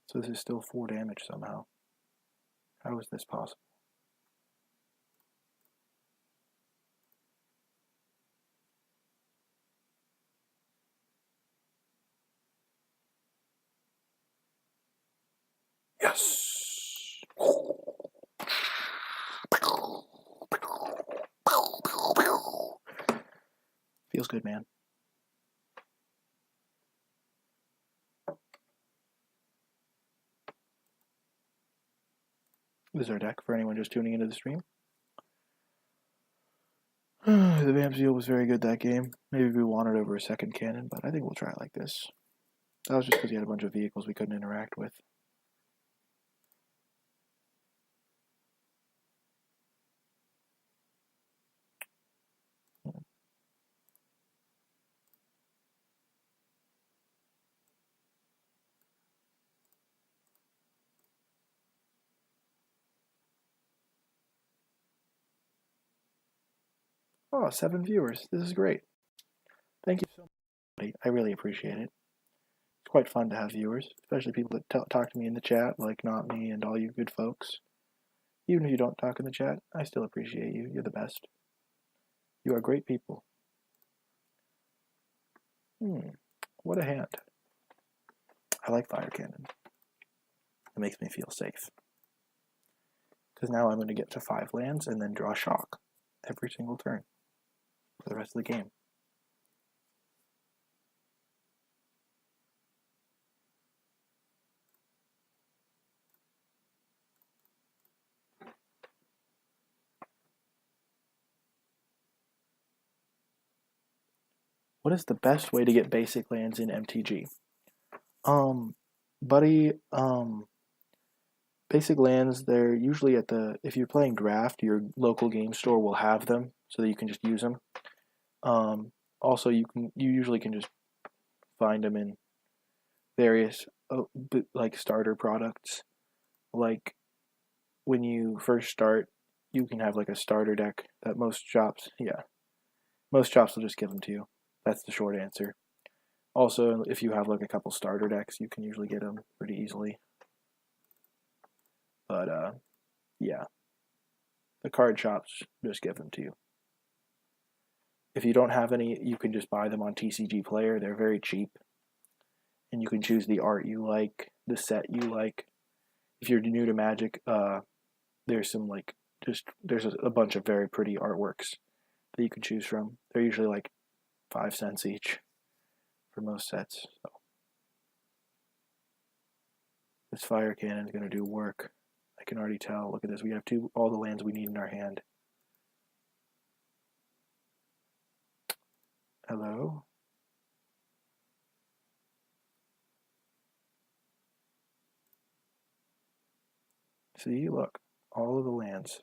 Speaker 1: So this is still 4 damage somehow. How is this possible? Yes! Feels good, man. This is our deck for anyone just tuning into the stream. The Vamp Seal was very good that game. Maybe we wanted over a second cannon, but I think we'll try it like this. That was just because he had a bunch of vehicles we couldn't interact with. Oh, 7 viewers. This is great. Thank you so much. I really appreciate it. It's quite fun to have viewers, especially people that talk to me in the chat, like Not Me and all you good folks. Even if you don't talk in the chat, I still appreciate you. You're the best. You are great people. What a hand. I like Fire Cannon. It makes me feel safe. Because now I'm going to get to 5 lands and then draw Shock every single turn for the rest of the game. What is the best way to get basic lands in MTG? Buddy, basic lands, they're usually at the, if you're playing draft, your local game store will have them so that you can just use them. Also, you usually can just find them in various like starter products. Like when you first start, you can have like a starter deck that most shops will just give them to you. That's the short answer. Also, if you have like a couple starter decks, you can usually get them pretty easily. But yeah, the card shops just give them to you. If you don't have any, you can just buy them on TCG Player. They're very cheap, and you can choose the art you like, the set you like. If you're new to Magic, there's some there's a bunch of very pretty artworks that you can choose from. They're usually like 5 cents each for most sets. So this Fire Cannon is going to do work. I can already tell. Look at this. We have all the lands we need in our hand. Hello? See, look, all of the lands.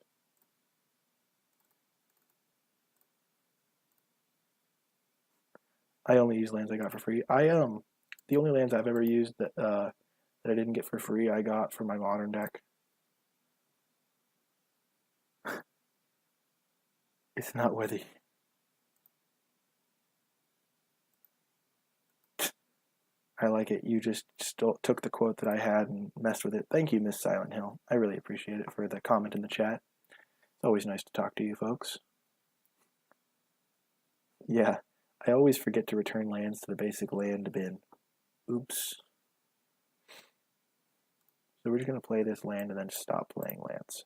Speaker 1: I only use lands I got for free. The only lands I've ever used that I didn't get for free, I got for my modern deck. It's not worthy. I like it. You just took the quote that I had and messed with it. Thank you, Miss Silent Hill. I really appreciate it for the comment in the chat. It's always nice to talk to you folks. Yeah, I always forget to return lands to the basic land bin. Oops. So we're just going to play this land and then stop playing lands.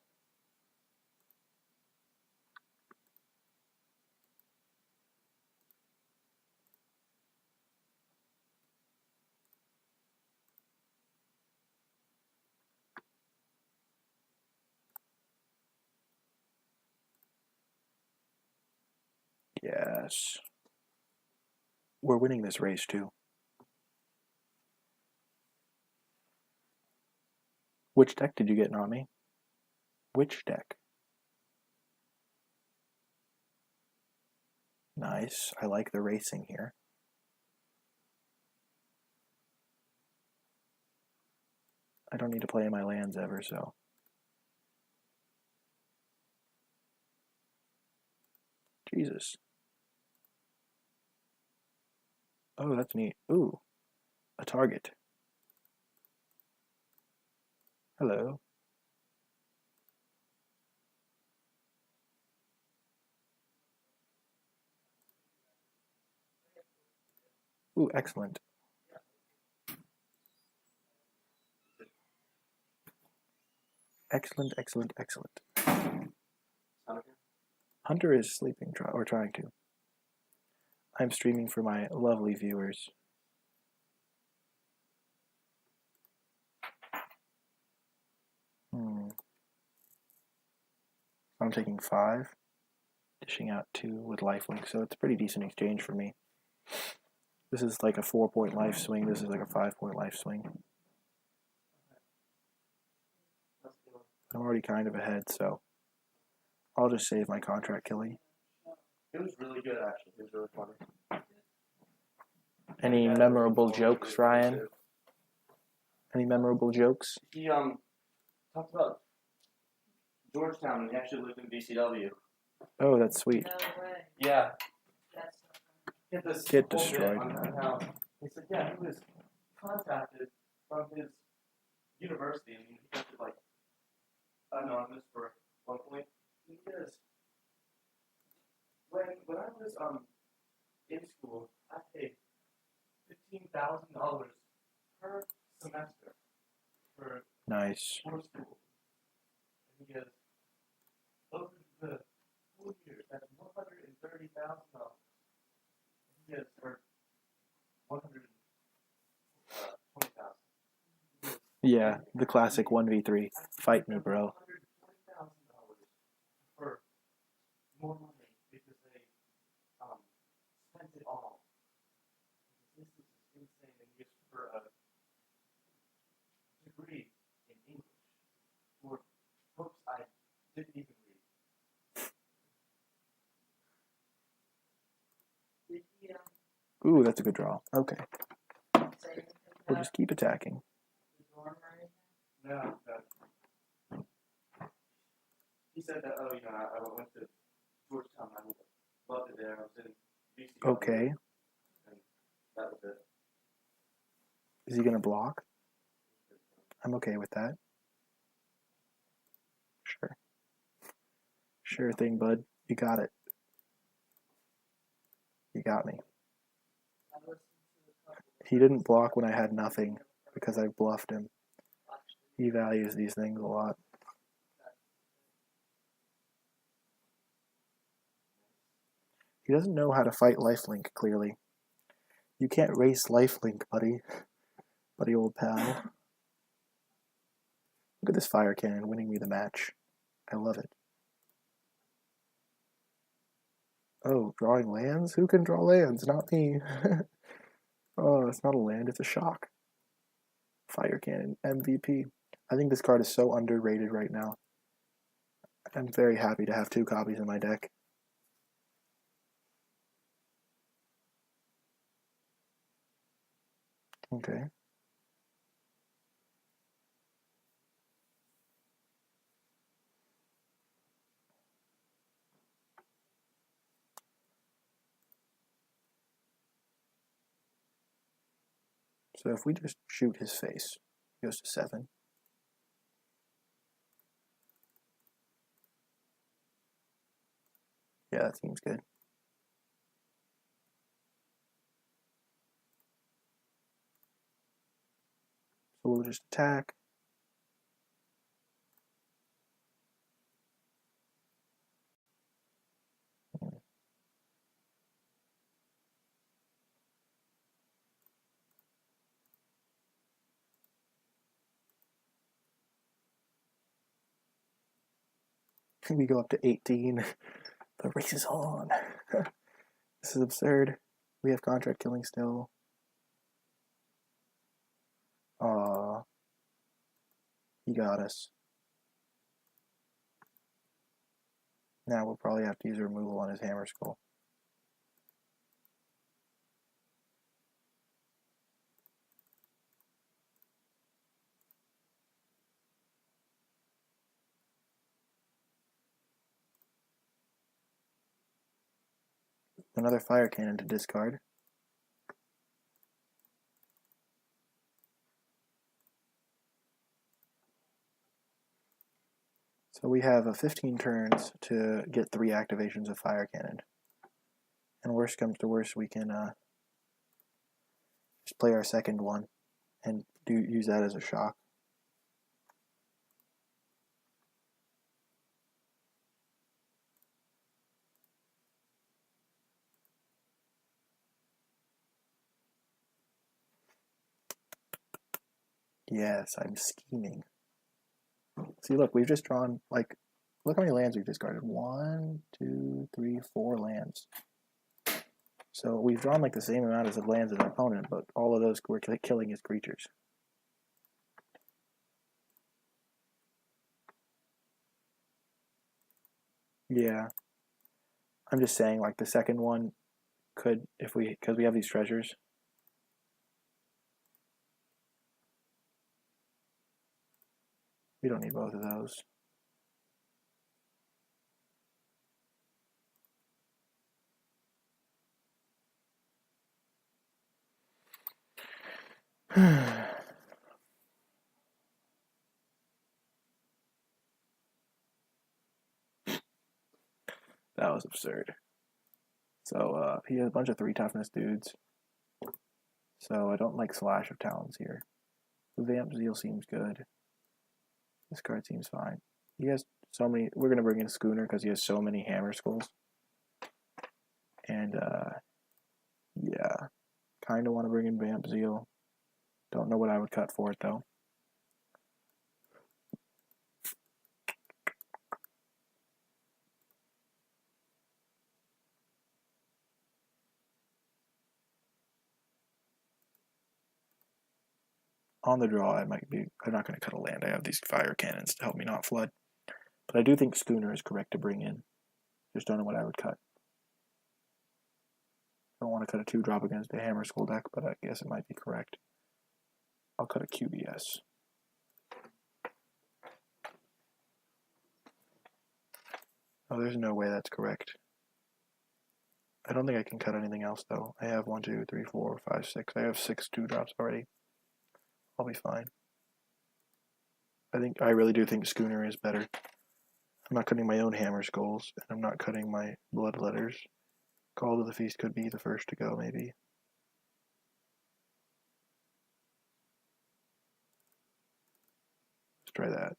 Speaker 1: Yes. We're winning this race too. Which deck did you get, Nami? Which deck? Nice. I like the racing here. I don't need to play my lands ever, so. Jesus. Oh, that's neat. Ooh, a target. Hello. Ooh, excellent. Excellent, excellent, excellent. Hunter is sleeping, or trying to. I'm streaming for my lovely viewers. I'm taking 5, dishing out 2 with lifelink, so it's a pretty decent exchange for me. This is like a 4-point life swing. This is like a 5-point life swing. I'm already kind of ahead, so I'll just save my contract killing.
Speaker 3: It was really good, actually. It was really funny.
Speaker 1: Any memorable jokes, Ryan? Any memorable jokes?
Speaker 3: He talked about Georgetown, and he actually lived in BCW.
Speaker 1: Oh, that's sweet.
Speaker 2: No way.
Speaker 3: Yeah.
Speaker 2: That's
Speaker 3: He had this
Speaker 1: Get
Speaker 3: whole bit
Speaker 1: destroyed.
Speaker 3: on how he said, yeah, he was contacted from his university, and he acted like anonymous for one point. He says, when I was in school, I paid $15,000 per semester for
Speaker 1: Nice.
Speaker 3: school. And he goes, over the 4 years, that's $130,000. He goes, or 120,000.
Speaker 1: Yeah, the classic 1v3. Fight me, bro.
Speaker 3: $120,000 for more money because they spent it all. This is insane. And just for a degree in English for books I didn't even read.
Speaker 2: Did he
Speaker 1: Ooh, that's a good draw. Okay.
Speaker 2: say anything
Speaker 1: We'll
Speaker 2: about
Speaker 1: just keep attacking.
Speaker 2: the dorm or anything?
Speaker 3: No. He said that, oh, I went to Georgetown. I loved it there. I was in BC.
Speaker 1: Okay.
Speaker 3: And that was it.
Speaker 1: Is he going to block? I'm okay with that. Sure. Sure thing, bud. You got it. You got me.
Speaker 2: I listened to a couple of
Speaker 1: He didn't block when I had nothing because I bluffed him. He values these things a lot. He doesn't know how to fight lifelink, clearly. You can't race lifelink, buddy. Buddy old pal. Look at this fire cannon winning me the match. I love it. Oh, drawing lands? Who can draw lands? Not me. Oh, it's not a land, it's a shock. Fire cannon, MVP. I think this card is so underrated right now. I'm very happy to have 2 copies in my deck. Okay. So if we just shoot his face, he goes to 7. Yeah, that seems good. So we'll just attack. We go up to 18. The race is on. This is absurd. We have contract killing still. Aw. He got us. Now we'll probably have to use removal on his hammer skull. Another fire cannon to discard. So we have 15 turns to get 3 activations of fire cannon. And worst comes to worst, we can just play our second one and use that as a shock. Yes, I'm scheming. See, look, we've just drawn like Look how many lands we've discarded. 1, 2, 3, 4 lands. So we've drawn like the same amount as of lands as our opponent, but all of those we're killing his creatures. Yeah. I'm just saying, like, the second one could, if we, because we have these treasures. We don't need both of those. That was absurd. So he has a bunch of 3 toughness dudes. So I don't like Slash of Talons here. Vamp Zeal seems good. This card seems fine. He has so many. We're going to bring in Schooner because he has so many Hammer Skulls. And yeah, kind of want to bring in Vamp Zeal. Don't know what I would cut for it though. On the draw, I'm not going to cut a land. I have these fire cannons to help me not flood. But I do think Schooner is correct to bring in. Just don't know what I would cut. I don't want to cut a 2-drop against a Hammer Skull deck, but I guess it might be correct. I'll cut a QBS. Oh, there's no way that's correct. I don't think I can cut anything else, though. I have 1, 2, 3, 4, 5, 6. I have 6 2-drops already. I'll be fine. I really do think Schooner is better. I'm not cutting my own Hammer Skulls, and I'm not cutting my Blood Letters. Call to the Feast could be the first to go, maybe. Let's try that.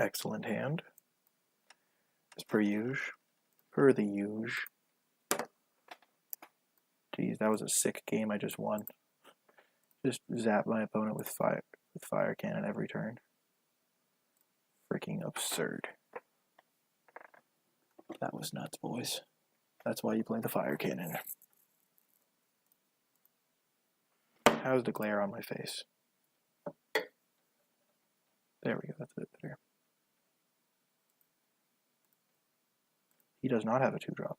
Speaker 1: Excellent hand. As per usual. Per the usual. Geez, that was a sick game I just won. Just zap my opponent with fire cannon every turn. Freaking absurd. That was nuts, boys. That's why you play the fire cannon. How's the glare on my face? There we go, that's a bit better. He does not have a 2-drop.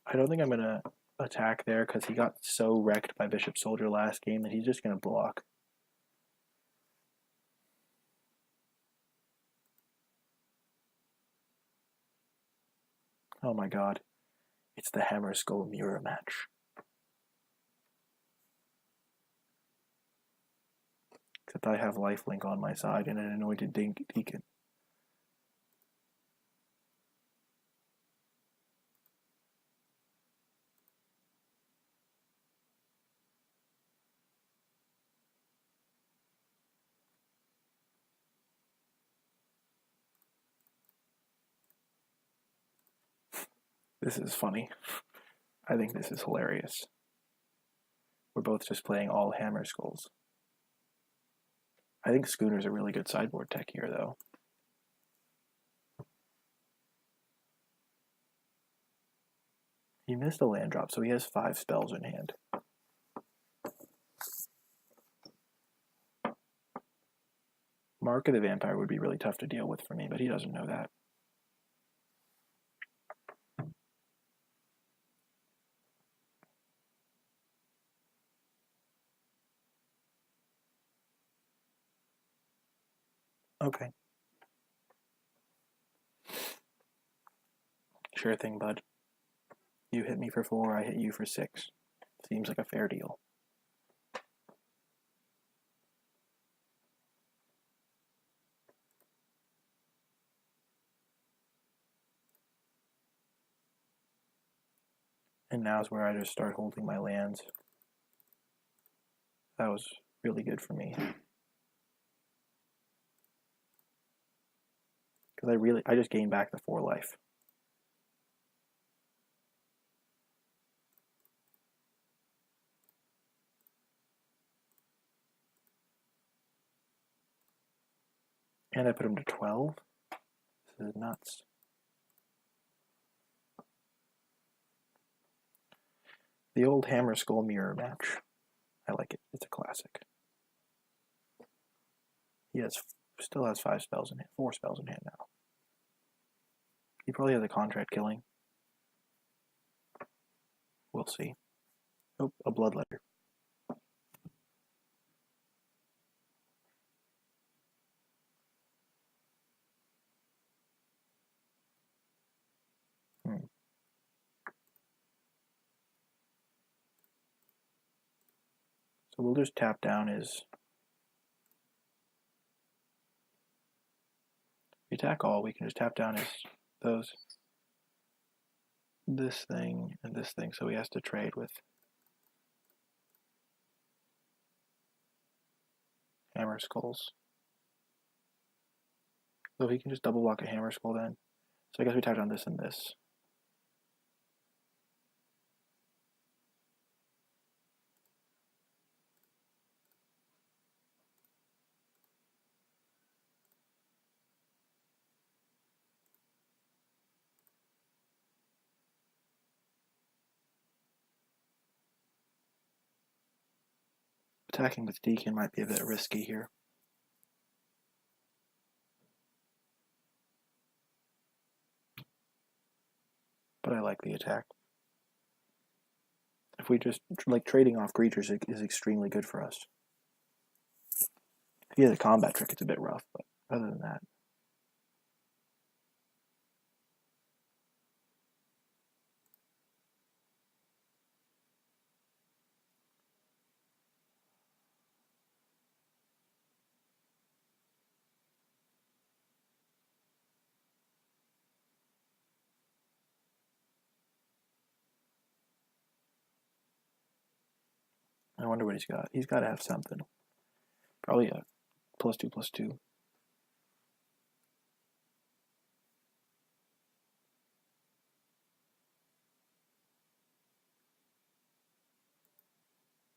Speaker 1: I don't think I'm going to attack there because he got so wrecked by Bishop Soldier last game that he's just going to block. Oh my god. It's the Hammer Skull mirror match. Except I have lifelink on my side and an anointed deacon. This is funny. I think this is hilarious. We're both just playing all Hammer Skulls. I think Schooner's a really good sideboard tech here, though. He missed a land drop, so he has 5 spells in hand. Mark of the Vampire would be really tough to deal with for me, but he doesn't know that. Okay. Sure thing, bud. You hit me for 4, I hit you for 6. Seems like a fair deal. And now's where I just start holding my lands. That was really good for me. Because I just gained back the 4 life. And I put him to 12. This is nuts. The old Hammer Skull Mirror match. I like it. It's a classic. He still has 5 spells in hand, 4 spells in hand now. He probably has a contract killing. We'll see. Oh, a bloodletter. So we'll just tap down his. If we attack all, we can just tap down this thing, and this thing, so he has to trade with Hammer Skulls. So he can just double block a Hammer Skull then. So I guess we tap down this and this. Attacking with Deacon might be a bit risky here. But I like the attack. If we just, like, trading off creatures is extremely good for us. If he has a combat trick, it's a bit rough, but other than that. I wonder what he's got. He's got to have something. Probably a +2/+2.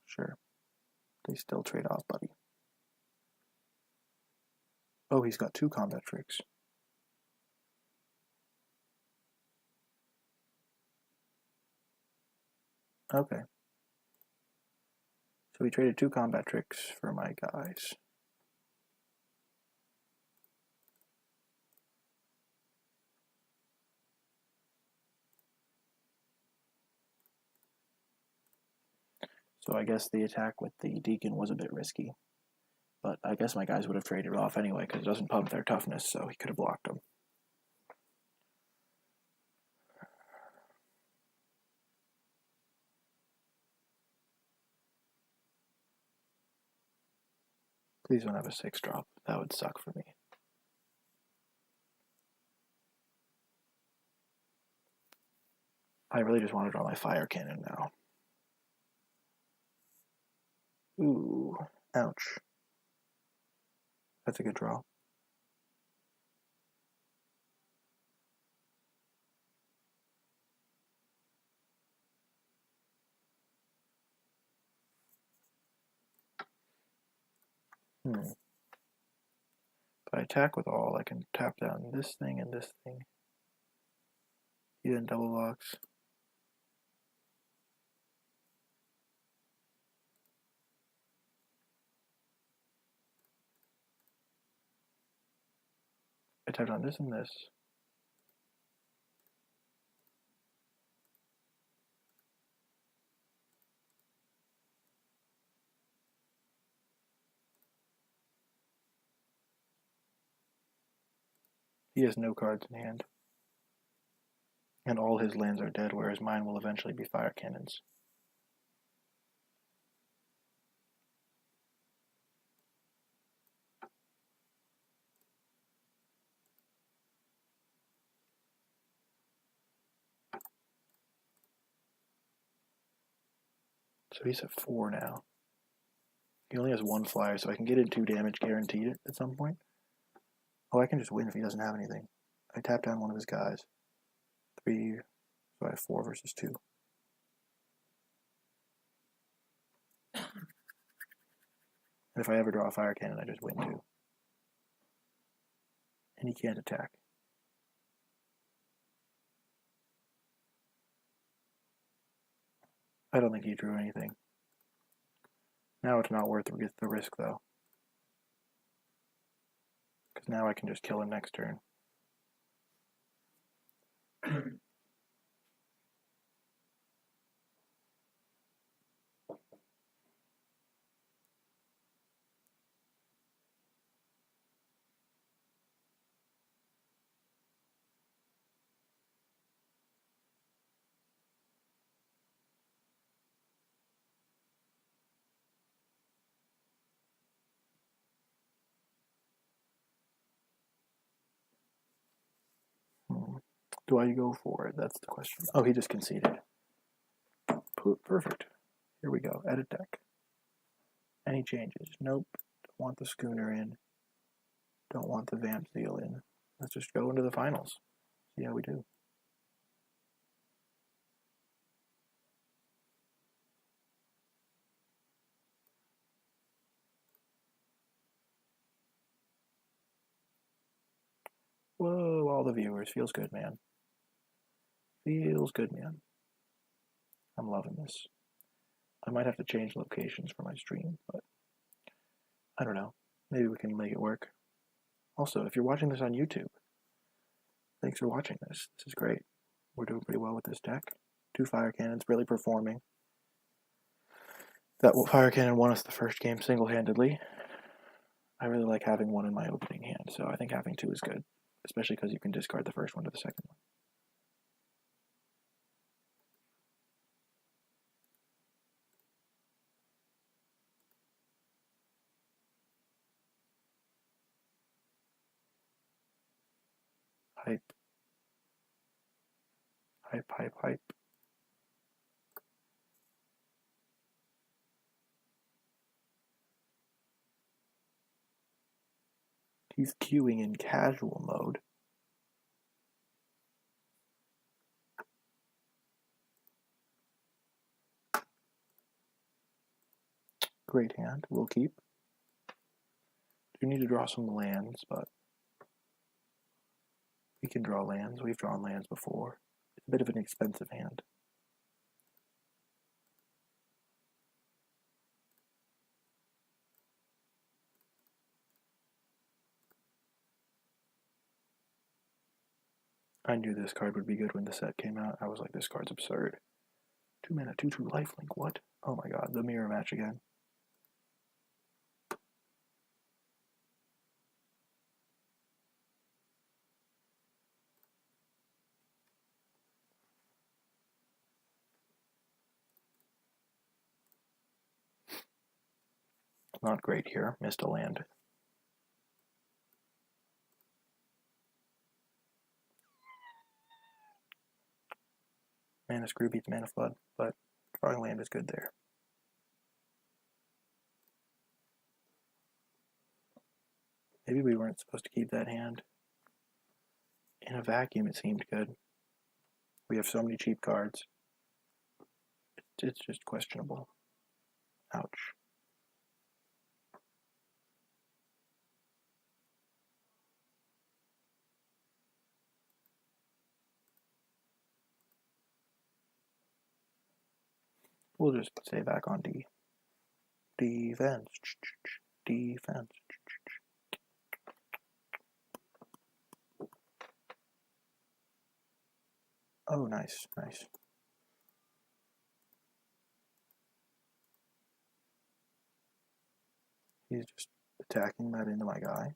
Speaker 1: Sure. They still trade off, buddy. Oh, he's got 2 combat tricks. Okay. So we traded 2 combat tricks for my guys. So I guess the attack with the Deacon was a bit risky. But I guess my guys would have traded off anyway because it doesn't pump their toughness, so he could have blocked them. Please don't have a 6-drop. That would suck for me. I really just want to draw my fire cannon now. Ooh, ouch. That's a good draw. If I attack with all, I can tap down this thing and this thing. He then double blocks. I tap down this and this. He has no cards in hand. And all his lands are dead, whereas mine will eventually be fire cannons. So he's at 4 now. He only has 1 flyer, so I can get in 2 damage guaranteed at some point. Oh, I can just win if he doesn't have anything. I tap down one of his guys. 3, so I have 4 versus 2. And if I ever draw a fire cannon, I just win too. And he can't attack. I don't think he drew anything. Now it's not worth the risk, though. Because now I can just kill him next turn. Do I go for it? That's the question. Oh, he just conceded. Perfect. Here we go. Edit deck. Any changes? Nope. Don't want the schooner in. Don't want the vamp seal in. Let's just go into the finals. See how we do. Whoa, all the viewers. Feels good, man. Feels good, man. I'm loving this. I might have to change locations for my stream, but I don't know. Maybe we can make it work. Also, if you're watching this on YouTube, thanks for watching this. This is great. We're doing pretty well with this deck. 2 fire cannons, really performing. That fire cannon won us the first game single-handedly. I really like having 1 in my opening hand, so I think having 2 is good, especially because you can discard the first one to the second one. Hype. Hype, hype, hype. He's queuing in casual mode. Great hand. We'll keep. Do need to draw some lands, but we can draw lands. We've drawn lands before. It's a bit of an expensive hand. I knew this card would be good when the set came out. I was like, this card's absurd. 2 mana, 2/2 lifelink. What? Oh my god, the mirror match again. Not great here. Missed a land. Mana Screw beats Mana Flood, but drawing land is good there. Maybe we weren't supposed to keep that hand. In a vacuum, it seemed good. We have so many cheap cards. It's just questionable. Ouch. We'll just stay back on D. Defense. Defense. Oh, nice, nice. He's just attacking that into my guy.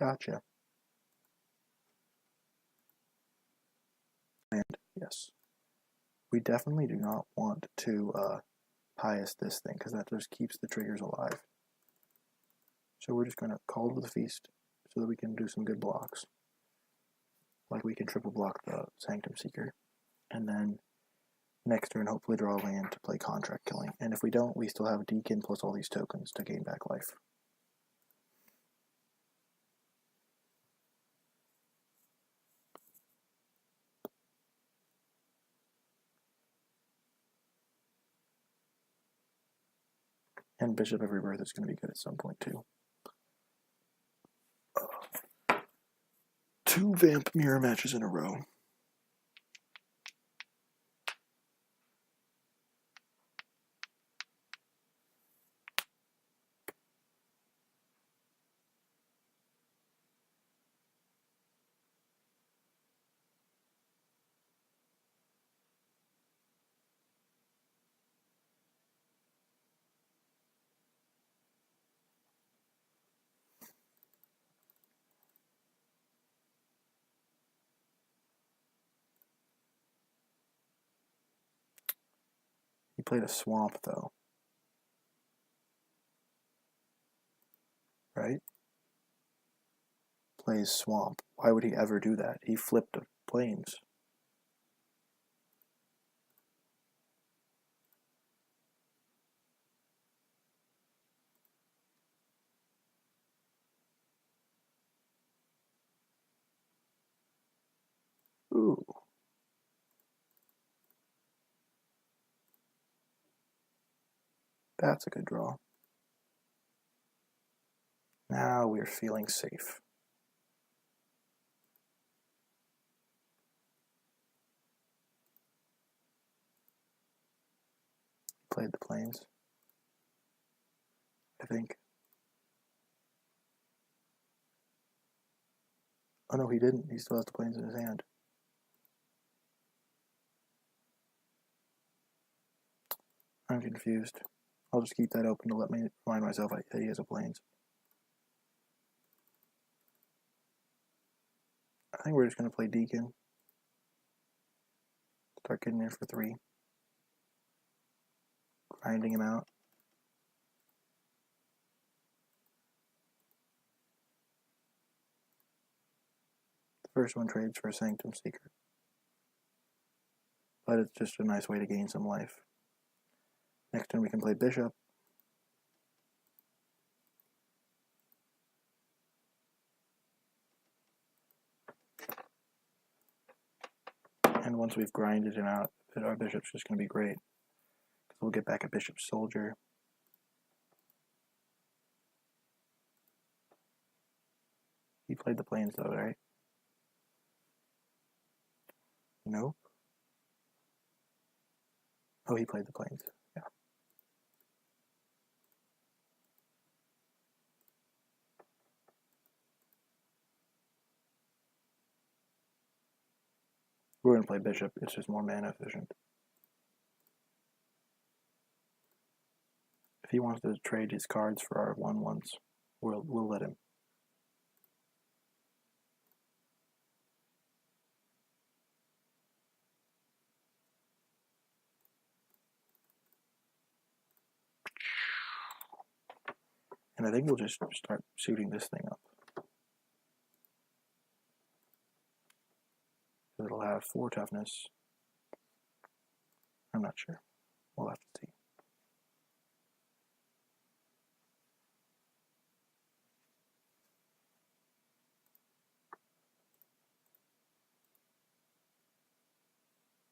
Speaker 1: Gotcha. And yes, we definitely do not want to pious this thing because that just keeps the triggers alive. So we're just going to call to the feast so that we can do some good blocks. Like we can triple block the Sanctum Seeker. And then next turn hopefully draw a land to play Contract Killing. And if we don't, we still have Deacon plus all these tokens to gain back life. And Bishop of Rebirth is going to be good at some point too. 2 Vamp mirror matches in a row. He played a Swamp though. Right? Plays Swamp. Why would he ever do that? He flipped the Plains. Ooh. That's a good draw. Now we're feeling safe. Played the Plains, I think. Oh no, he didn't. He still has the Plains in his hand. I'm confused. I'll just keep that open to let me remind myself that he has a Plains. I think we're just going to play Deacon. Start getting in for 3. Grinding him out. The first one trades for a Sanctum Seeker. But it's just a nice way to gain some life. Next turn we can play Bishop. And once we've grinded him out, our Bishop's just going to be great. Because we'll get back a Bishop Soldier. He played the Plains though, right? Nope. Oh, he played the Plains. Yeah. We're going to play Bishop. It's just more mana efficient. If he wants to trade his cards for our 1/1s, we'll let him. And I think we'll just start shooting this thing up. It'll have 4 toughness. I'm not sure. We'll have to see.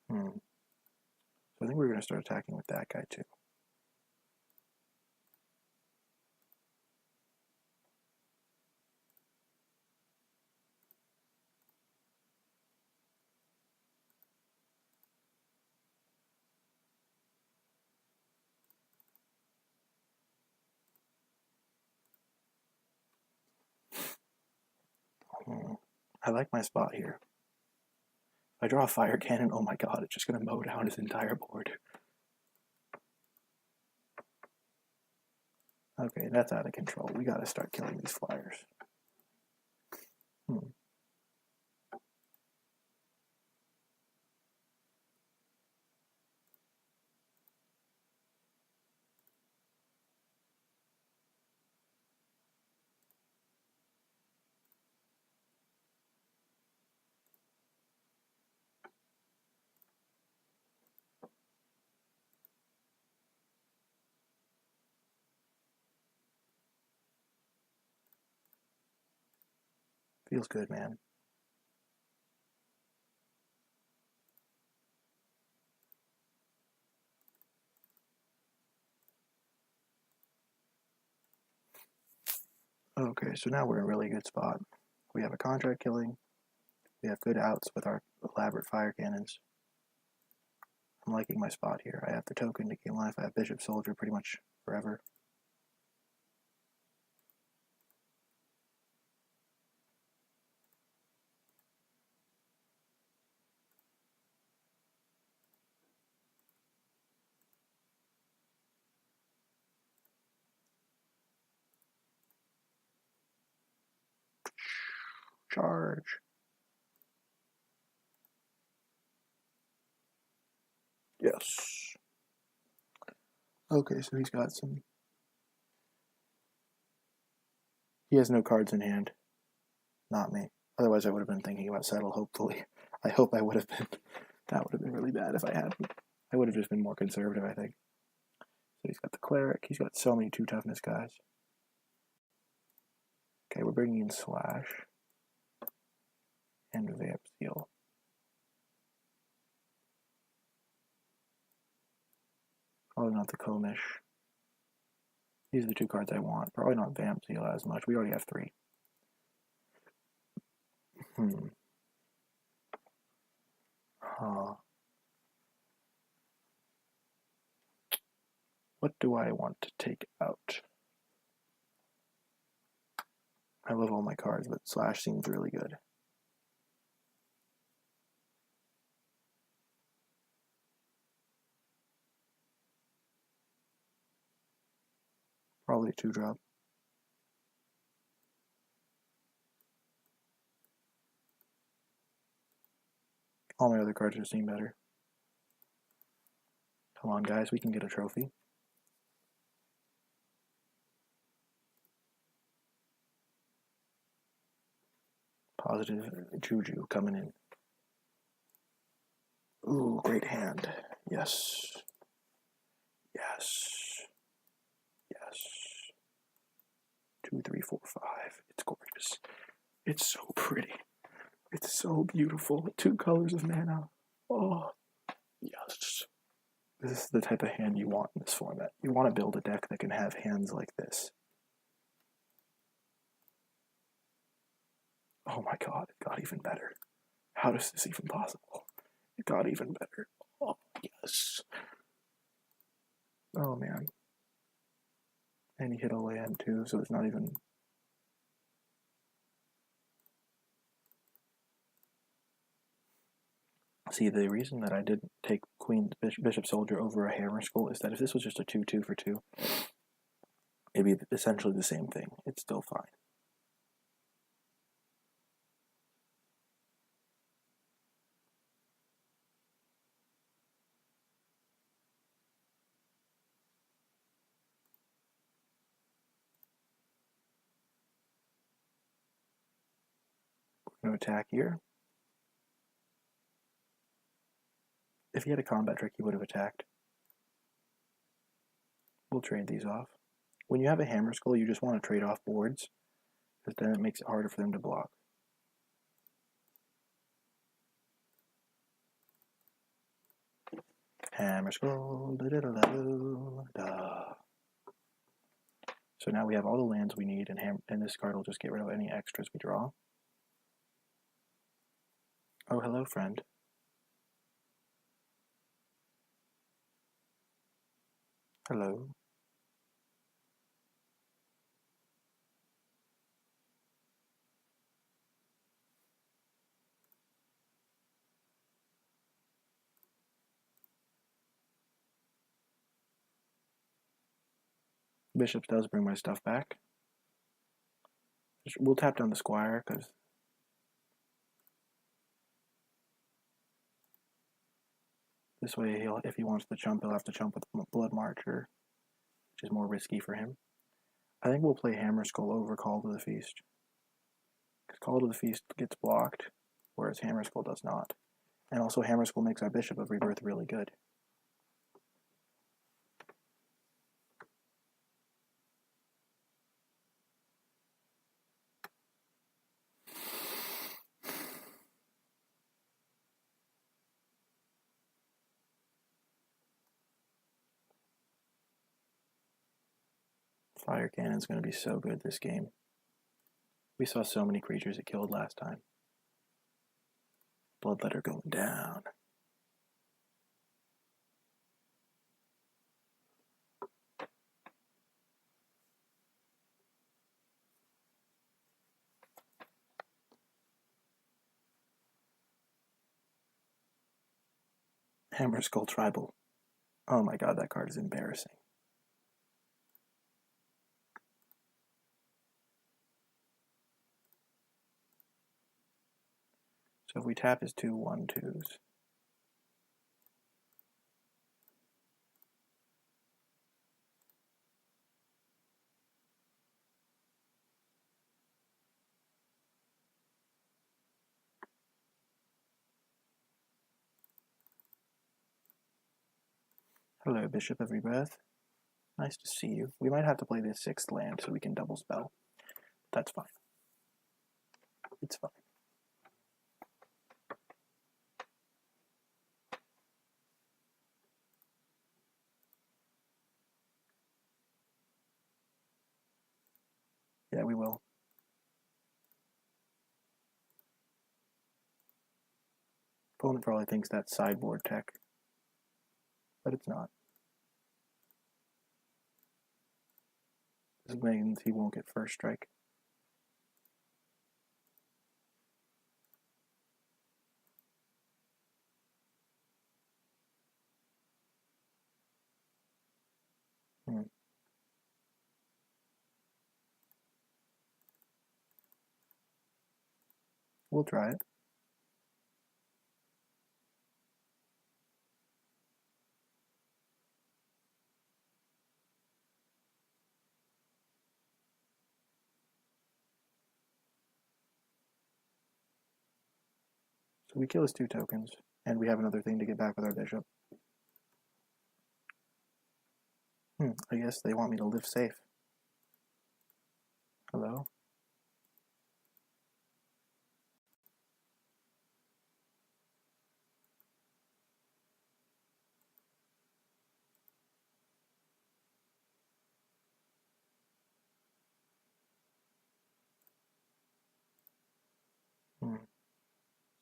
Speaker 1: So I think we're going to start attacking with that guy too. I like my spot here. If I draw a Fire Cannon, oh my god, it's just going to mow down his entire board. Okay, that's out of control. We got to start killing these flyers. Feels good, man. Okay, so now we're in a really good spot. We have a contract killing. We have good outs with our elaborate fire cannons. I'm liking my spot here. I have the token to gain life. I have Bishop Soldier pretty much forever. Charge. Yes. Okay, so he's got some. He has no cards in hand. Not me. Otherwise, I would have been thinking about settle, hopefully. I hope I would have been. That would have been really bad if I hadn't. I would have just been more conservative, I think. So he's got the cleric. He's got so many 2 toughness guys. Okay, we're bringing in Slash and Vamp Seal. Probably not the Komish. These are the 2 cards I want. Probably not Vamp Seal as much. We already have 3. Huh. What do I want to take out? I love all my cards, but Slash seems really good. Probably a 2-drop. All my other cards just seem better. Come on, guys, we can get a trophy. Positive Juju coming in. Ooh, great hand. Yes. Yes. Yes. 2, 3, 4, 5. It's gorgeous. It's so pretty. It's so beautiful. 2 colors of mana. Oh, yes. This is the type of hand you want in this format. You want to build a deck that can have hands like this. Oh my god, it got even better. How is this even possible? It got even better. Oh, yes. Oh man. And he hit a land too, so it's not even... See, the reason that I didn't take Queen Bishop Soldier over a Hammer Skull is that if this was just a 2/2 for 2, it'd be essentially the same thing. It's still fine. We're going to attack here. If he had a combat trick, he would have attacked. We'll trade these off. When you have a Hammer Skull, you just want to trade off boards, because then it makes it harder for them to block. Hammer Skull, da-da-da-da-da. So now we have all the lands we need, and this card will just get rid of any extras we draw. Oh, hello, friend. Hello. Bishop does bring my stuff back. We'll tap down the Squire, because this way, if he wants to chump, he'll have to chump with Blood Marcher, which is more risky for him. I think we'll play Hammer Skull over Call to the Feast, because Call to the Feast gets blocked, whereas Hammer Skull does not. And also, Hammer Skull makes our Bishop of Rebirth really good. Fire Cannon's going to be so good this game. We saw so many creatures it killed last time. Bloodletter going down. Hammer Skull Tribal. Oh my god, that card is embarrassing. So if we tap his 2 1/2s. Hello, Bishop of Rebirth. Nice to see you. We might have to play this 6th land so we can double spell. That's fine. It's fine. Yeah, we will. Opponent probably thinks that's sideboard tech, but it's not. This means he won't get first strike. We'll try it. So we kill his 2 tokens, and we have another thing to get back with our bishop. I guess they want me to live safe. Hello?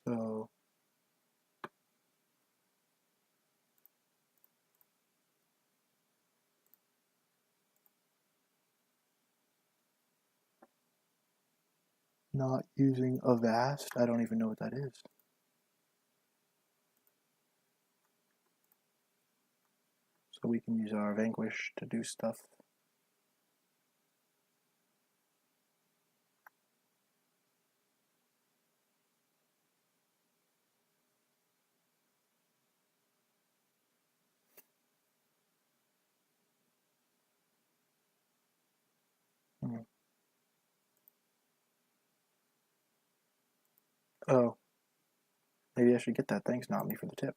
Speaker 1: So not using Avast, I don't even know what that is. So we can use our Vanquish to do stuff. Oh, maybe I should get that. Thanks, not me, for the tip.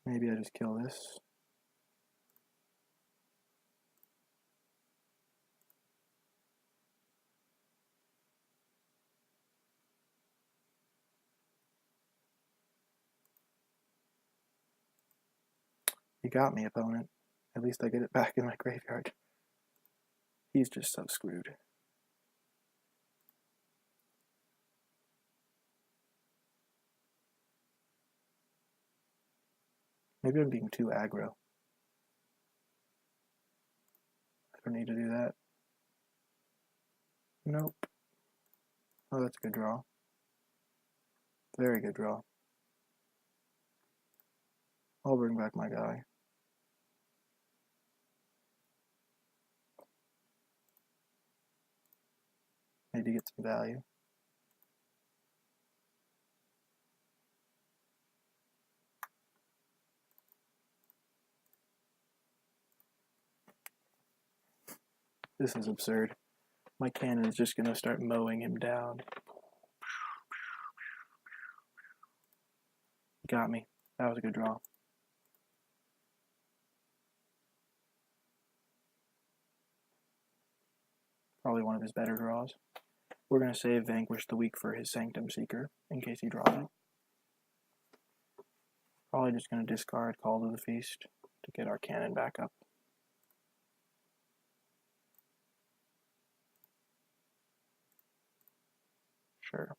Speaker 1: Maybe I just kill this. You got me, opponent. At least I get it back in my graveyard. He's just so screwed. Maybe I'm being too aggro. I don't need to do that. Nope. Oh, that's a good draw. Very good draw. I'll bring back my guy. Maybe get some value. This is absurd. My cannon is just going to start mowing him down. Got me. That was a good draw. Probably one of his better draws. We're going to save Vanquish the Weak for his Sanctum Seeker, in case he draws it. Probably just going to discard Call to the Feast to get our cannon back up. Sure.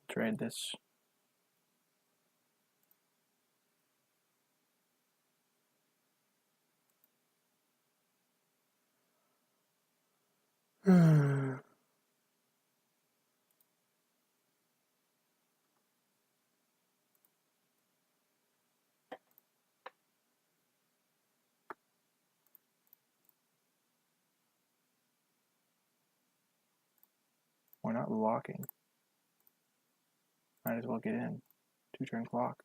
Speaker 1: Trade this. We're not locking. Might as well get in. 2-turn clock.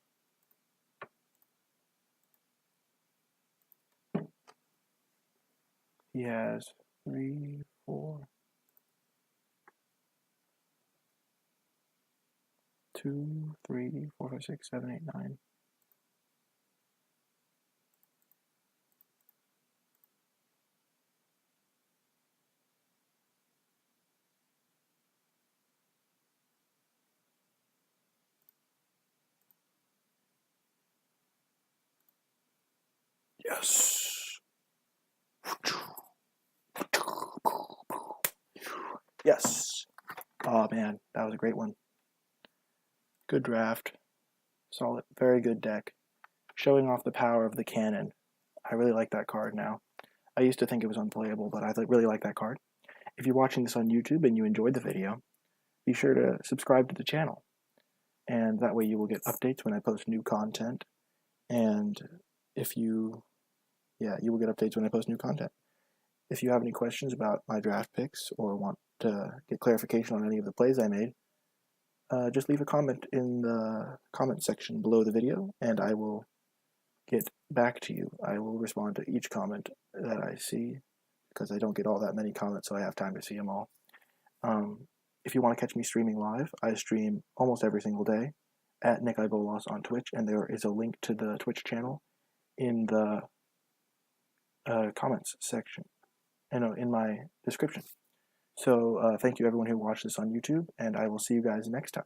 Speaker 1: He has 3, 4, 2, 3, 4, 5, 6, 7, 8, 9. Yes. Yes. Oh man, that was a great one. Good draft. Solid, very good deck. Showing off the power of the cannon. I really like that card now. I used to think it was unplayable, but I really like that card. If you're watching this on YouTube and you enjoyed the video, be sure to subscribe to the channel. And that way you will get updates when I post new content. And if you will get updates when I post new content. If you have any questions about my draft picks or want to get clarification on any of the plays I made, just leave a comment in the comment section below the video, and I will get back to you. I will respond to each comment that I see, because I don't get all that many comments, so I have time to see them all. If you want to catch me streaming live, I stream almost every single day at Nick Ibolas on Twitch, and there is a link to the Twitch channel in the comments section, in my description. So thank you everyone who watched this on YouTube, and I will see you guys next time.